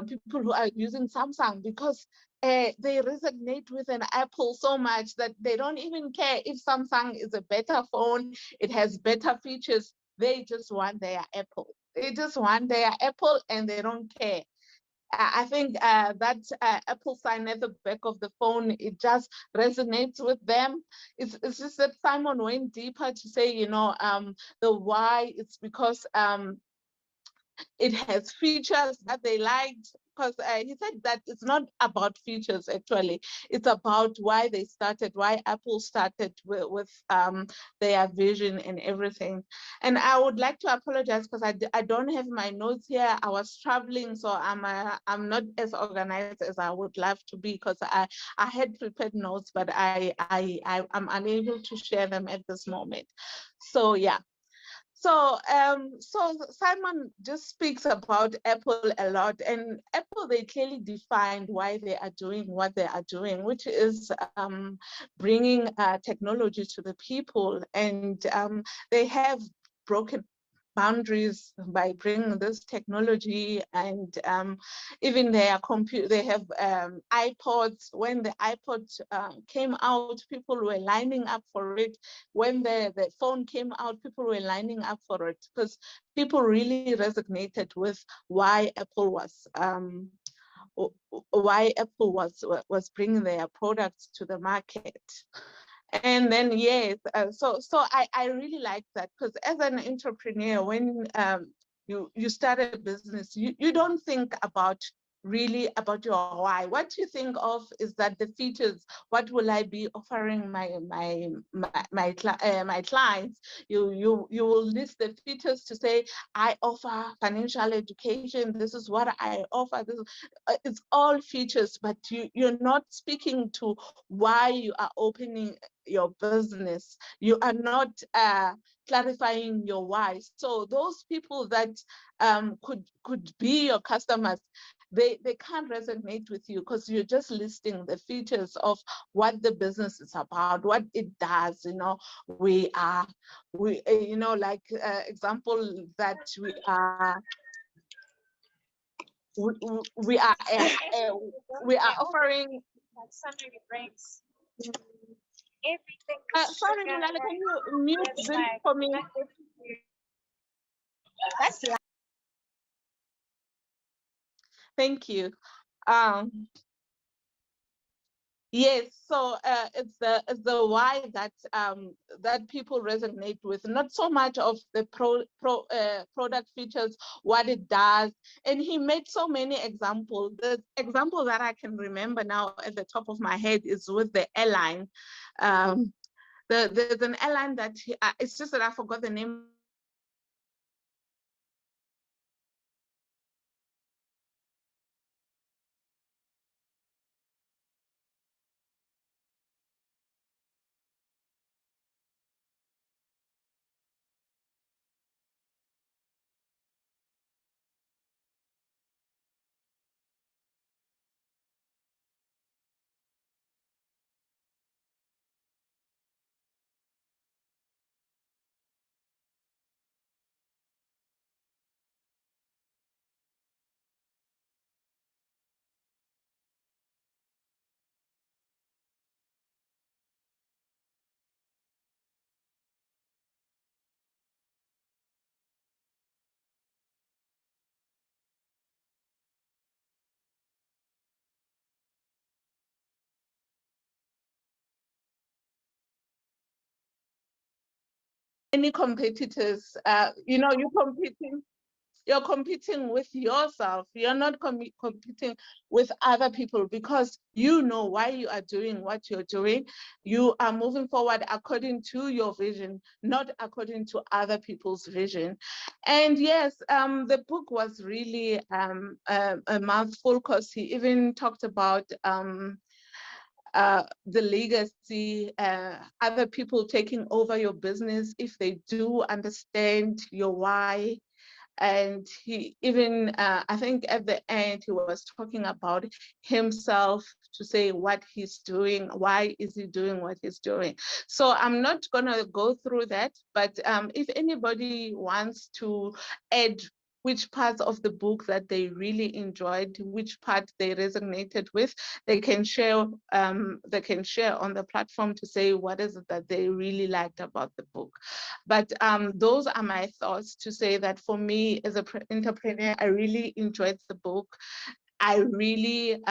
people who are using Samsung, because they resonate with an Apple so much that they don't even care if Samsung is a better phone, it has better features. They just want their Apple. They just want their Apple, and they don't care. I think that Apple sign at the back of the phone, it just resonates with them. It's just that Simon went deeper to say, you know, the why. It's because it has features that they liked, because he said that it's not about features, actually. It's about why they started, why Apple started with their vision and everything. And I would like to apologize because I don't have my notes here. I was traveling, so I'm not as organized as I would love to be, because I had prepared notes, but I'm unable to share them at this moment. So yeah. So Simon just speaks about Apple a lot, and Apple, they clearly defined why they are doing what they are doing, which is bringing technology to the people. And they have broken boundaries by bringing this technology. And even their computer, they have iPods. When the iPod came out, people were lining up for it. When the phone came out, people were lining up for it, because people really resonated with why Apple was bringing their products to the market. And then, yes, so I really like that, because as an entrepreneur, when you start a business, you don't think about really about your why. What you think of is that the features, what will I be offering my clients? You will list the features to say, I offer financial education, this is what I offer. It's all features, but you're not speaking to why you are opening your business. You are not clarifying your why. So those people that could be your customers, they can't resonate with you because you're just listing the features of what the business is about, what it does. Like example that we are offering. Sorry, Mulala, can you mute this for me? Thank you. Yes, so it's the why that that people resonate with, not so much of the product features, what it does. And he made so many examples. The example that I can remember now at the top of my head is with the airline. There's an airline that it's just that I forgot the name. Any competitors, you're competing with yourself. You're not competing with other people, because you know why you are doing what you're doing. You are moving forward according to your vision, not according to other people's vision. And yes, the book was really a mouthful, because he even talked about the legacy, other people taking over your business if they do understand your why. And he even, I think at the end, he was talking about himself, to say what he's doing, why is he doing what he's doing. So I'm not gonna go through that, but if anybody wants to add which parts of the book that they really enjoyed, which part they resonated with, they can share on the platform to say what is it that they really liked about the book. But those are my thoughts, to say that for me as an entrepreneur, I really enjoyed the book. I really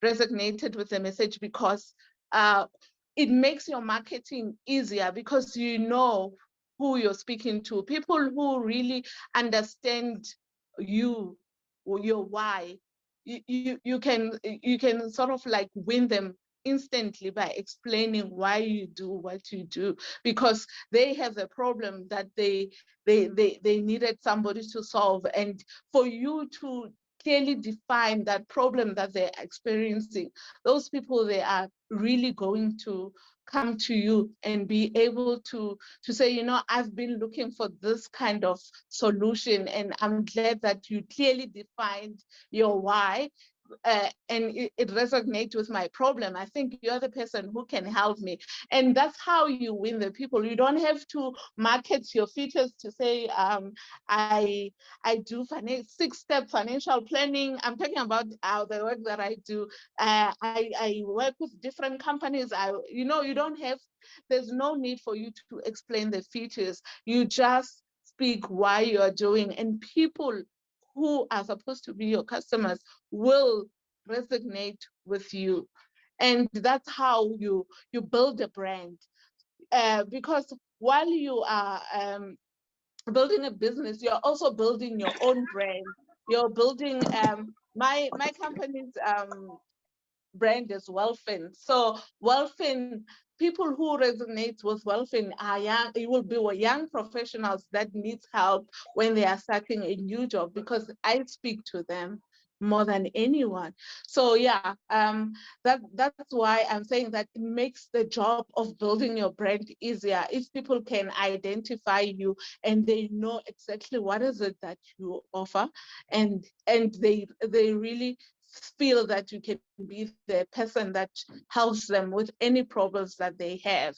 resonated with the message, because it makes your marketing easier, because you know who you're speaking to, people who really understand you, your why. You can sort of like win them instantly by explaining why you do what you do, because they have a problem that they needed somebody to solve. And for you to clearly define that problem that they're experiencing, those people, they are really going to come to you and be able to say, I've been looking for this kind of solution, and I'm glad that you clearly defined your why. And it resonates with my problem. I think you're the person who can help me. And that's how you win the people. You don't have to market your features to say, I do 6-step financial planning. I'm talking about the work that I do. I work with different companies. You don't have, there's no need for you to explain the features. You just speak why you are doing, and people who are supposed to be your customers will resonate with you. And that's how you build a brand. Because while you are building a business, you're also building your own brand. you're building, my company's brand is Wellfin. So Wellfin, people who resonate with Wellfin are young, it will be young professionals that need help when they are starting a new job, because I speak to them more than anyone. So yeah, that's why I'm saying that it makes the job of building your brand easier if people can identify you and they know exactly what is it that you offer, and they really feel that you can be the person that helps them with any problems that they have.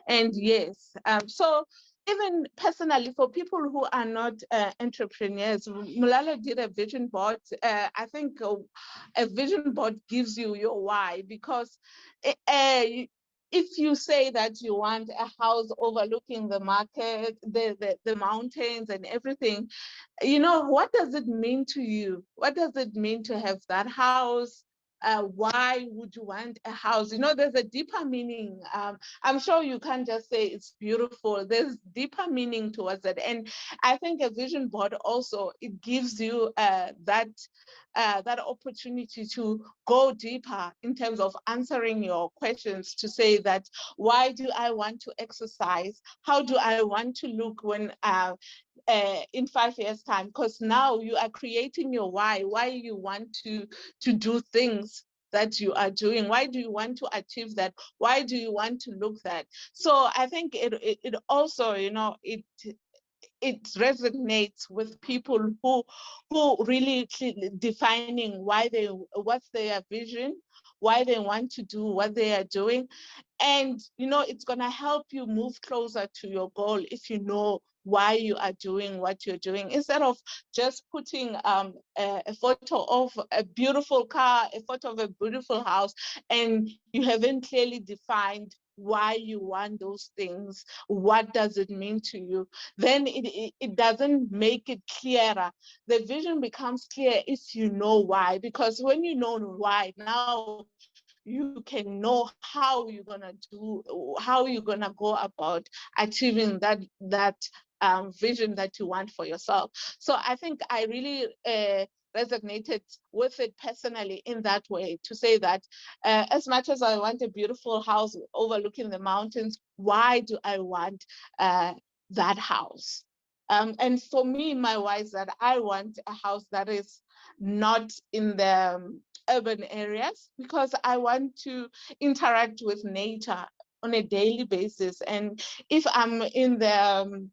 And yes, so even personally, for people who are not entrepreneurs, Mulalo did a vision board. I think a vision board gives you your why, because if you say that you want a house overlooking the market, the mountains and everything, you know, what does it mean to you? What does it mean to have that house? Why would you want a house? You know, there's a deeper meaning. I'm sure you can't just say it's beautiful. There's deeper meaning towards it. And I think a vision board also, it gives you that opportunity to go deeper in terms of answering your questions, to say that, why do I want to exercise? How do I want to look when in 5 years' time? Because now you are creating your why you want to do things that you are doing. Why do you want to achieve that? Why do you want to look that? So I think it also, you know, it resonates with people who really defining what's their vision, why they want to do what they are doing. And you know, it's going to help you move closer to your goal if you know why you are doing what you're doing, instead of just putting a photo of a beautiful car, a photo of a beautiful house, and you haven't clearly defined why you want those things. What does it mean to you? Then it doesn't make it clearer. The vision becomes clear if you know why, because when you know why, now you can know how you're gonna go about achieving that vision that you want for yourself. So I think I really resonated with it personally in that way, to say that as much as I want a beautiful house overlooking the mountains, why do I want that house? And for me, my why is that I want a house that is not in the urban areas, because I want to interact with nature on a daily basis. And if I'm in the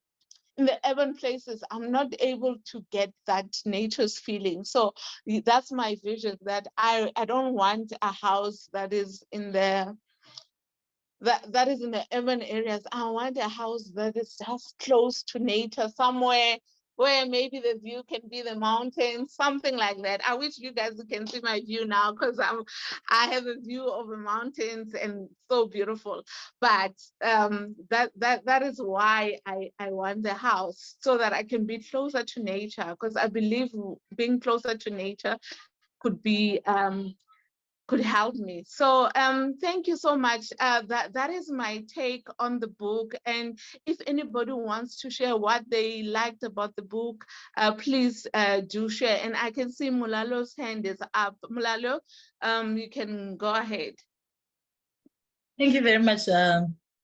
urban places, I'm not able to get that nature's feeling. So that's my vision, that I don't want a house that is in the that is in the urban areas. I want a house that is just close to nature, somewhere where maybe the view can be the mountains, something like that. I wish you guys can see my view now, because I have a view of the mountains and so beautiful. But that is why I want the house, so that I can be closer to nature, because I believe being closer to nature could be could help me. So thank you so much. That is my take on the book. And if anybody wants to share what they liked about the book, please do share. And I can see Mulalo's hand is up. Mulalo, you can go ahead. Thank you very much,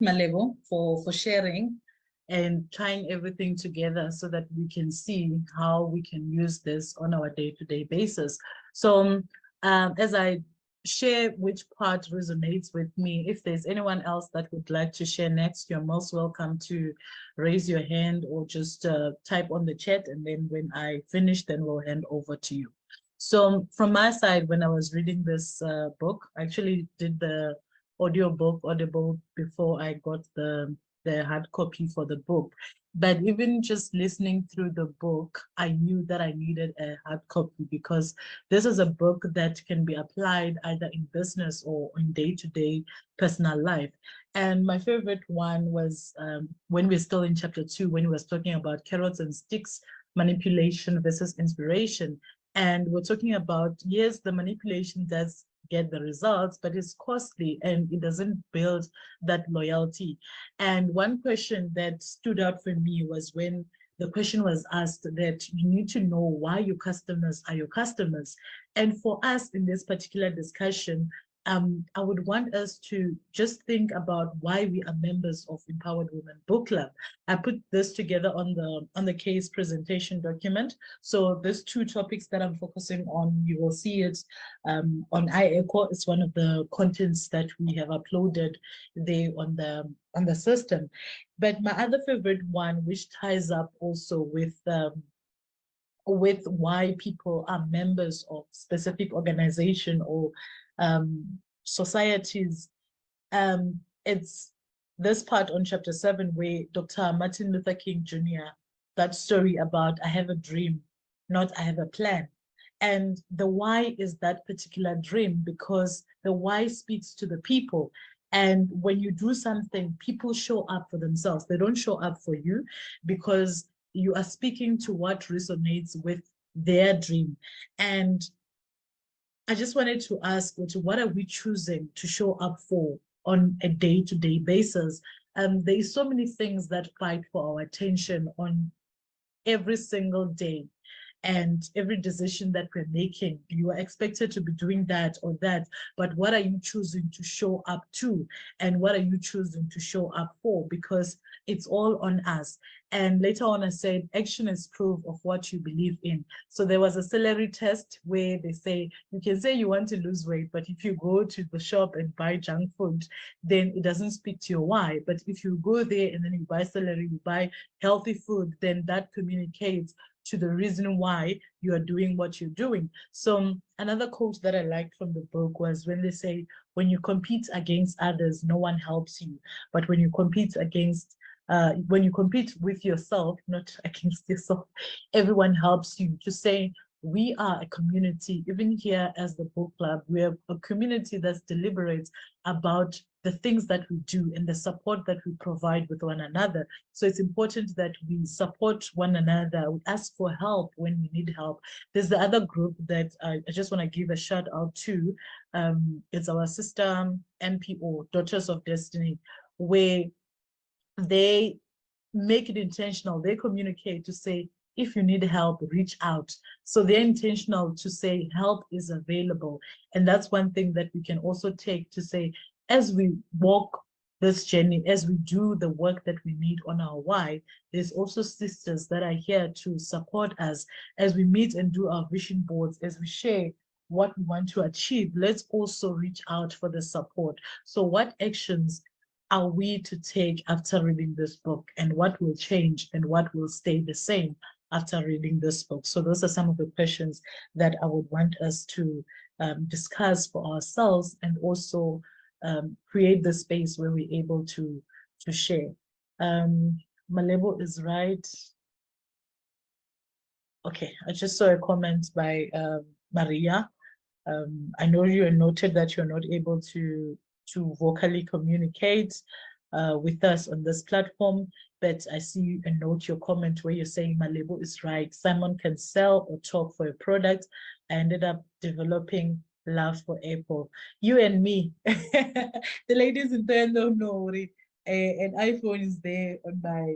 Malebo, for sharing and tying everything together so that we can see how we can use this on our day-to-day basis. So as I share which part resonates with me, if there's anyone else that would like to share next, you're most welcome to raise your hand or just type on the chat, and then when I finish, then we'll hand over to you. So from my side, when I was reading this book, I actually did the Audible before I got the hard copy for the book. But even just listening through the book, I knew that I needed a hard copy, because this is a book that can be applied either in business or in day-to-day personal life. And my favorite one was when we're still in chapter 2, when he was talking about carrots and sticks, manipulation versus inspiration. And we're talking about, yes, the manipulation does get the results, but it's costly and it doesn't build that loyalty. And one question that stood out for me was when the question was asked that you need to know why your customers are your customers. And for us in this particular discussion, I would want us to just think about why we are members of Empowered Women Book Club. I put this together on the case presentation document. So there's two topics that I'm focusing on. You will see it on iEcho. It's one of the contents that we have uploaded there on the system. But my other favorite one, which ties up also with why people are members of specific organization or societies. It's this part on chapter 7 where Dr. Martin Luther King Jr., that story about I have a dream, not I have a plan. And the why is that particular dream because the why speaks to the people. And when you do something, people show up for themselves. They don't show up for you because you are speaking to what resonates with their dream. And I just wanted to ask, what are we choosing to show up for on a day-to-day basis? There's so many things that fight for our attention on every single day. And every decision that we're making, you are expected to be doing that or that, but what are you choosing to show up to? And what are you choosing to show up for? Because it's all on us. And later on I said, action is proof of what you believe in. So there was a salary test where they say, you can say you want to lose weight, but if you go to the shop and buy junk food, then it doesn't speak to your why. But if you go there and then you buy salary, you buy healthy food, then that communicates to the reason why you are doing what you're doing. So another quote that I liked from the book was when they say, when you compete against others, no one helps you. But when you compete with yourself, not against yourself, everyone helps you. To say, we are a community, even here as the book club, we're a community that's deliberate about the things that we do and the support that we provide with one another. So it's important that we support one another, we ask for help when we need help. There's the other group that I just want to give a shout out to. It's our sister NPO, Daughters of Destiny, where they make it intentional. They communicate to say, if you need help, reach out. So they're intentional to say help is available. And that's one thing that we can also take to say, as we walk this journey, as we do the work that we need on our why, there's also sisters that are here to support us as we meet and do our vision boards, as we share what we want to achieve. Let's also reach out for the support. So what actions are we to take after reading this book, and what will change and what will stay the same after reading this book? So those are some of the questions that I would want us to discuss for ourselves, and also create the space where we're able to share. Malebo is right. Okay, I just saw a comment by Maria. I know you noted that you're not able to vocally communicate with us on this platform, but I see a note, your comment where you're saying Malebo is right. Simon can sell or talk for a product. I ended up developing love for Apple. You and me. The ladies in there don't know. An iPhone is there on my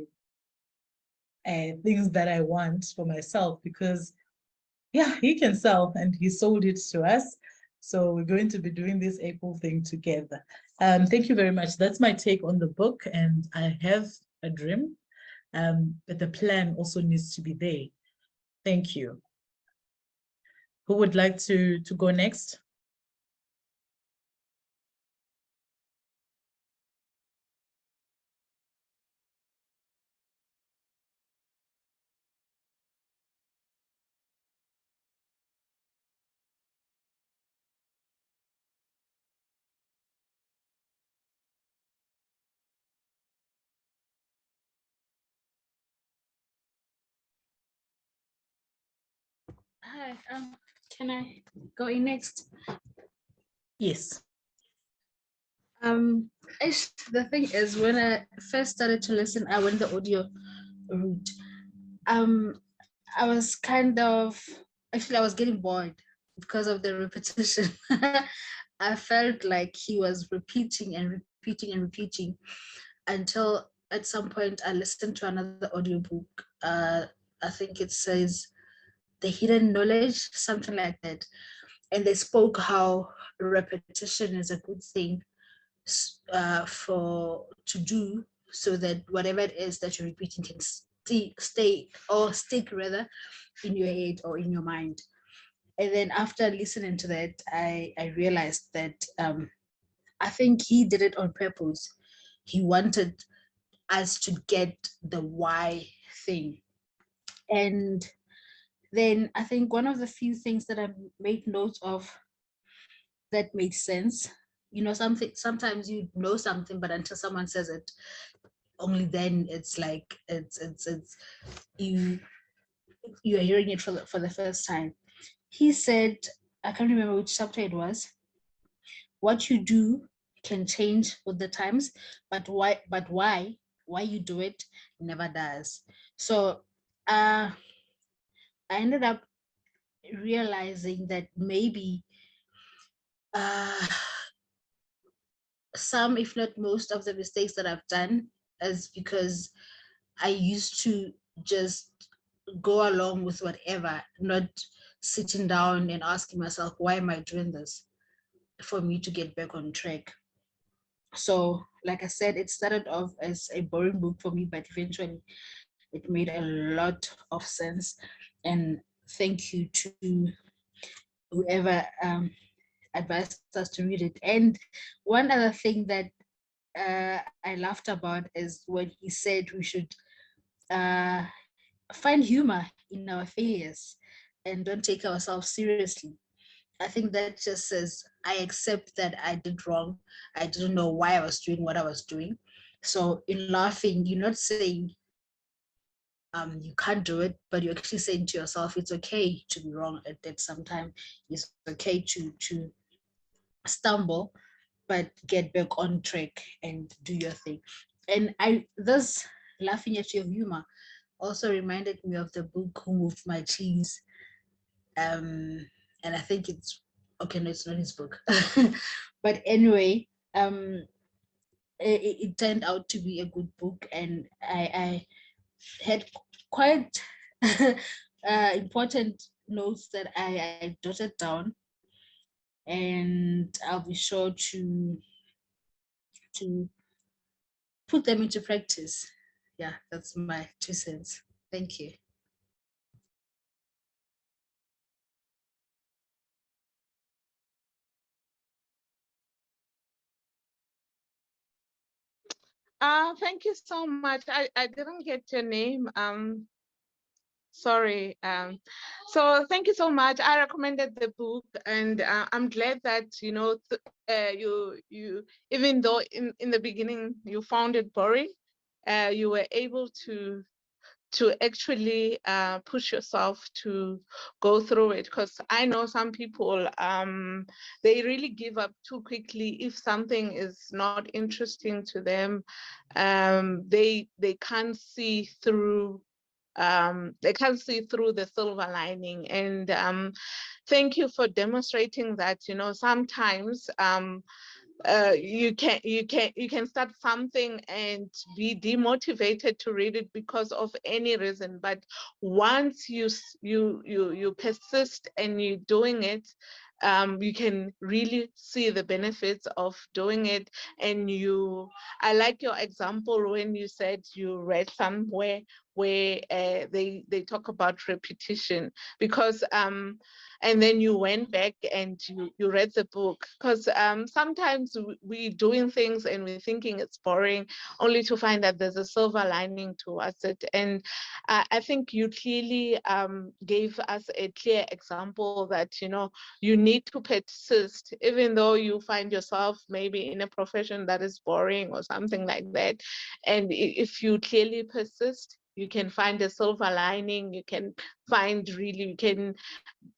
things that I want for myself, because yeah, he can sell and he sold it to us. So we're going to be doing this April thing together. Thank you very much. That's my take on the book, and I have a dream, but the plan also needs to be there. Thank you. Who would like to go next? Hi, can I go in next? Yes. The thing is, when I first started to listen, I went the audio route. I was kind of, actually I was getting bored because of the repetition. I felt like he was repeating and repeating and repeating until at some point I listened to another audiobook. I think it says The Hidden Knowledge, something like that. And they spoke how repetition is a good thing to do, so that whatever it is that you're repeating can stick rather in your head or in your mind. And then after listening to that, I realized that I think he did it on purpose. He wanted us to get the why thing. And then I think one of the few things that I made notes of that made sense, sometimes you know something, but until someone says it, only then it's like it's you're hearing it for the first time. He said, I can't remember which chapter it was, what you do can change with the times, but why you do it never does. So I ended up realizing that maybe some, if not most, of the mistakes that I've done is because I used to just go along with whatever, not sitting down and asking myself, why am I doing this, for me to get back on track. So, like I said, it started off as a boring book for me, but eventually it made a lot of sense. And thank you to whoever advised us to read it. And one other thing that I laughed about is when he said we should find humor in our failures and don't take ourselves seriously. I think that just says, I accept that I did wrong. I didn't know why I was doing what I was doing. So in laughing, you're not saying you can't do it, but you're actually saying to yourself, it's okay to be wrong at some time. It's okay to stumble, but get back on track and do your thing. And this laughing at your humor also reminded me of the book Who Moved My Cheese. And I think it's okay, no, it's not his book. But anyway, it turned out to be a good book, and I had quite important notes that I jotted down, and I'll be sure to put them into practice. Yeah, that's my 2 cents. Thank you. Thank you so much. I didn't get your name. Sorry. So thank you so much. I recommended the book, and I'm glad that you even though in the beginning you found it boring, you were able to actually push yourself to go through it, because I know some people they really give up too quickly if something is not interesting to them. They can't see through the silver lining. And thank you for demonstrating that sometimes you can start something and be demotivated to read it because of any reason, but once you persist and you're doing it, you can really see the benefits of doing it. And I like your example when you said you read somewhere where they talk about repetition, because and then you went back and you read the book, because sometimes we doing things and we're thinking it's boring, only to find that there's a silver lining towards it. And I think you clearly gave us a clear example that you need to persist, even though you find yourself maybe in a profession that is boring or something like that. And if you clearly persist, you can find a silver lining. You can you can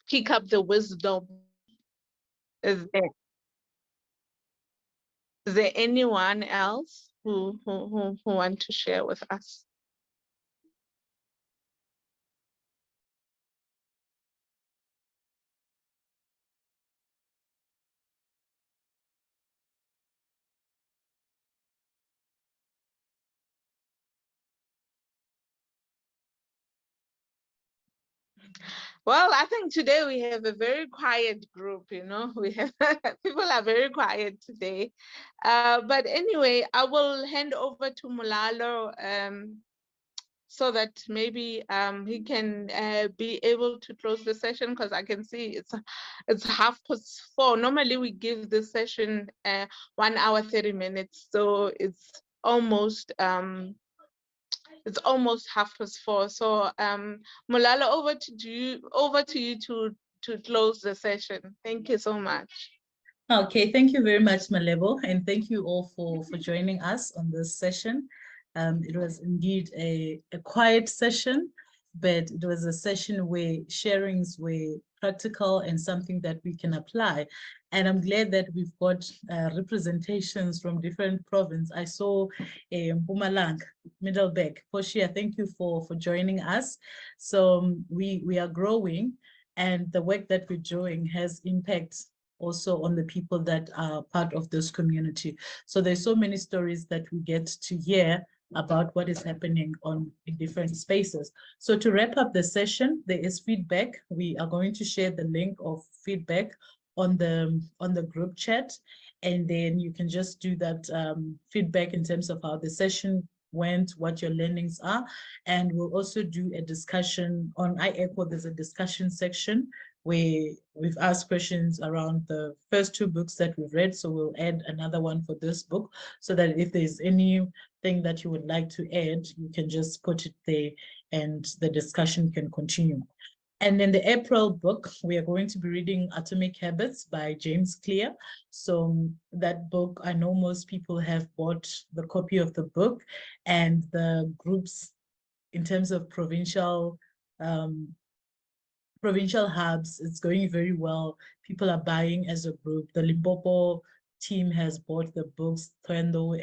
pick up the wisdom. Is there anyone else who want to share with us? Well, I think today we have a very quiet group, you know, we have people are very quiet today. But anyway, I will hand over to Mulalo so that maybe he can be able to close the session, because I can see it's 4:30. Normally we give the session 1 hour 30 minutes, so it's almost 4:30. So Mulalo, over to you to close the session. Thank you so much. Okay, thank you very much, Malebo, and thank you all for joining us on this session. It was indeed a quiet session, but it was a session where sharings were practical and something that we can apply. And I'm glad that we've got representations from different provinces. I saw Mpumalanga, Middleburg. Portia, thank you for joining us. So we are growing, and the work that we're doing has impact also on the people that are part of this community. So there's so many stories that we get to hear about what is happening in different spaces. So to wrap up the session, there is feedback. We are going to share the link of feedback on the group chat, and then you can just do that feedback in terms of how the session went, what your learnings are, and we'll also do a discussion on IECO. There's a discussion section where we've asked questions around the first 2 books that we've read. So we'll add another one for this book, so that if there's anything that you would like to add, you can just put it there and the discussion can continue. And in the April book, we are going to be reading Atomic Habits by James Clear. So that book, I know most people have bought the copy of the book, and the groups in terms of provincial hubs, it's going very well. People are buying as a group. The Limpopo team has bought the books, Twendo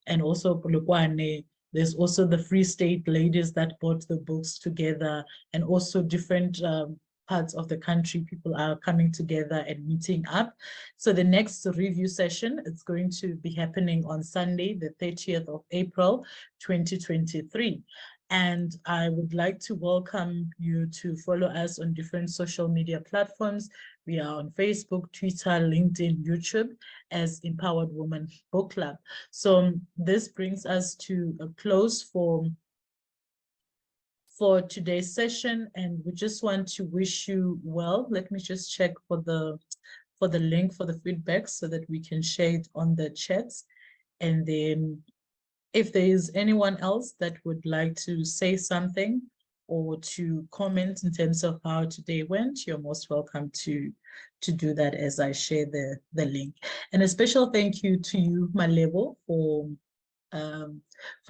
and also Polokwane. There's also the Free State ladies that bought the books together, and also different parts of the country, people are coming together and meeting up. So the next review session, it's going to be happening on Sunday, the 30th of April, 2023. And I would like to welcome you to follow us on different social media platforms. We are on Facebook, Twitter, LinkedIn, YouTube as Empowered Woman Book Club. So this brings us to a close for today's session, and we just want to wish you well. Let me just check for the link for the feedback so that we can share it on the chats. And then if there is anyone else that would like to say something or to comment in terms of how today went, you're most welcome to do that as I share the link. And a special thank you to you, Malebo, for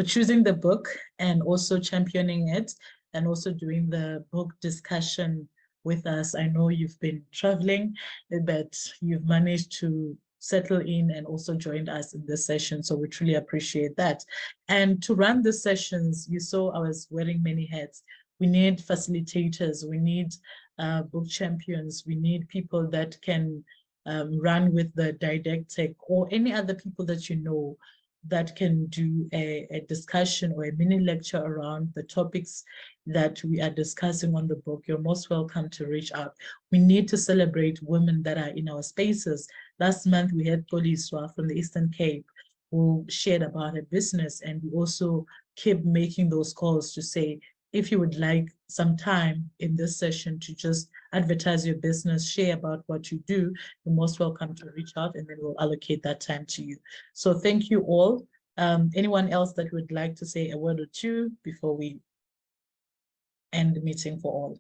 choosing the book and also championing it, and also doing the book discussion with us. I know you've been traveling, but you've managed to settle in and also joined us in this session. So we truly appreciate that. And to run the sessions, you saw I was wearing many hats. We need facilitators, we need book champions, we need people that can run with the didactic, or any other people that you know that can do a discussion or a mini lecture around the topics that we are discussing on the book. You're most welcome to reach out. We need to celebrate women that are in our spaces. Last month, we had Poliswa from the Eastern Cape who shared about her business, and we also keep making those calls to say, if you would like some time in this session to just advertise your business, share about what you do, you're most welcome to reach out, and then we'll allocate that time to you. So thank you all. Anyone else that would like to say a word or two before we end the meeting for all?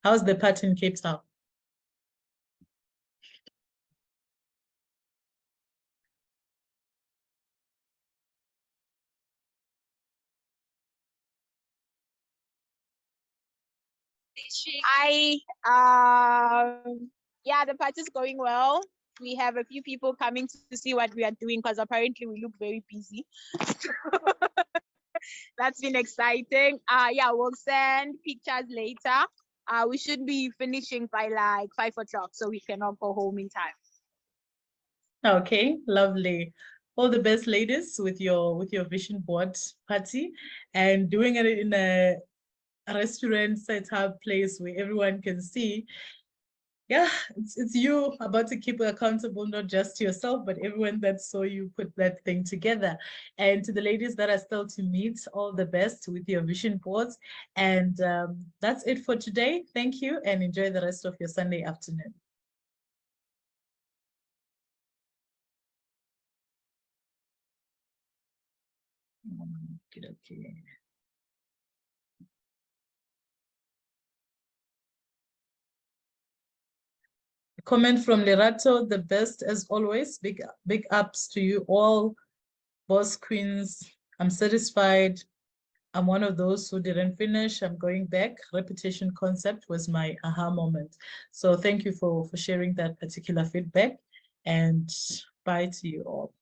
How's the party in Cape Town? Yeah, the party is going well. We have a few people coming to see what we are doing, because apparently we look very busy. That's been exciting. Yeah, we'll send pictures later. We should be finishing by like 5 o'clock, so we can all go home in time. Okay, lovely. All the best, ladies, with your vision board party, and doing it in a a restaurant setup place where everyone can see. Yeah, it's you about to keep accountable, not just yourself, but everyone that saw you put that thing together. And to the ladies that are still to meet, all the best with your vision boards. And that's it for today. Thank you and enjoy the rest of your Sunday afternoon. Okay. Comment from Lerato, the best as always. Big ups to you all, boss queens. I'm satisfied. I'm one of those who didn't finish. I'm going back. Repetition concept was my aha moment. So thank you for sharing that particular feedback, and bye to you all.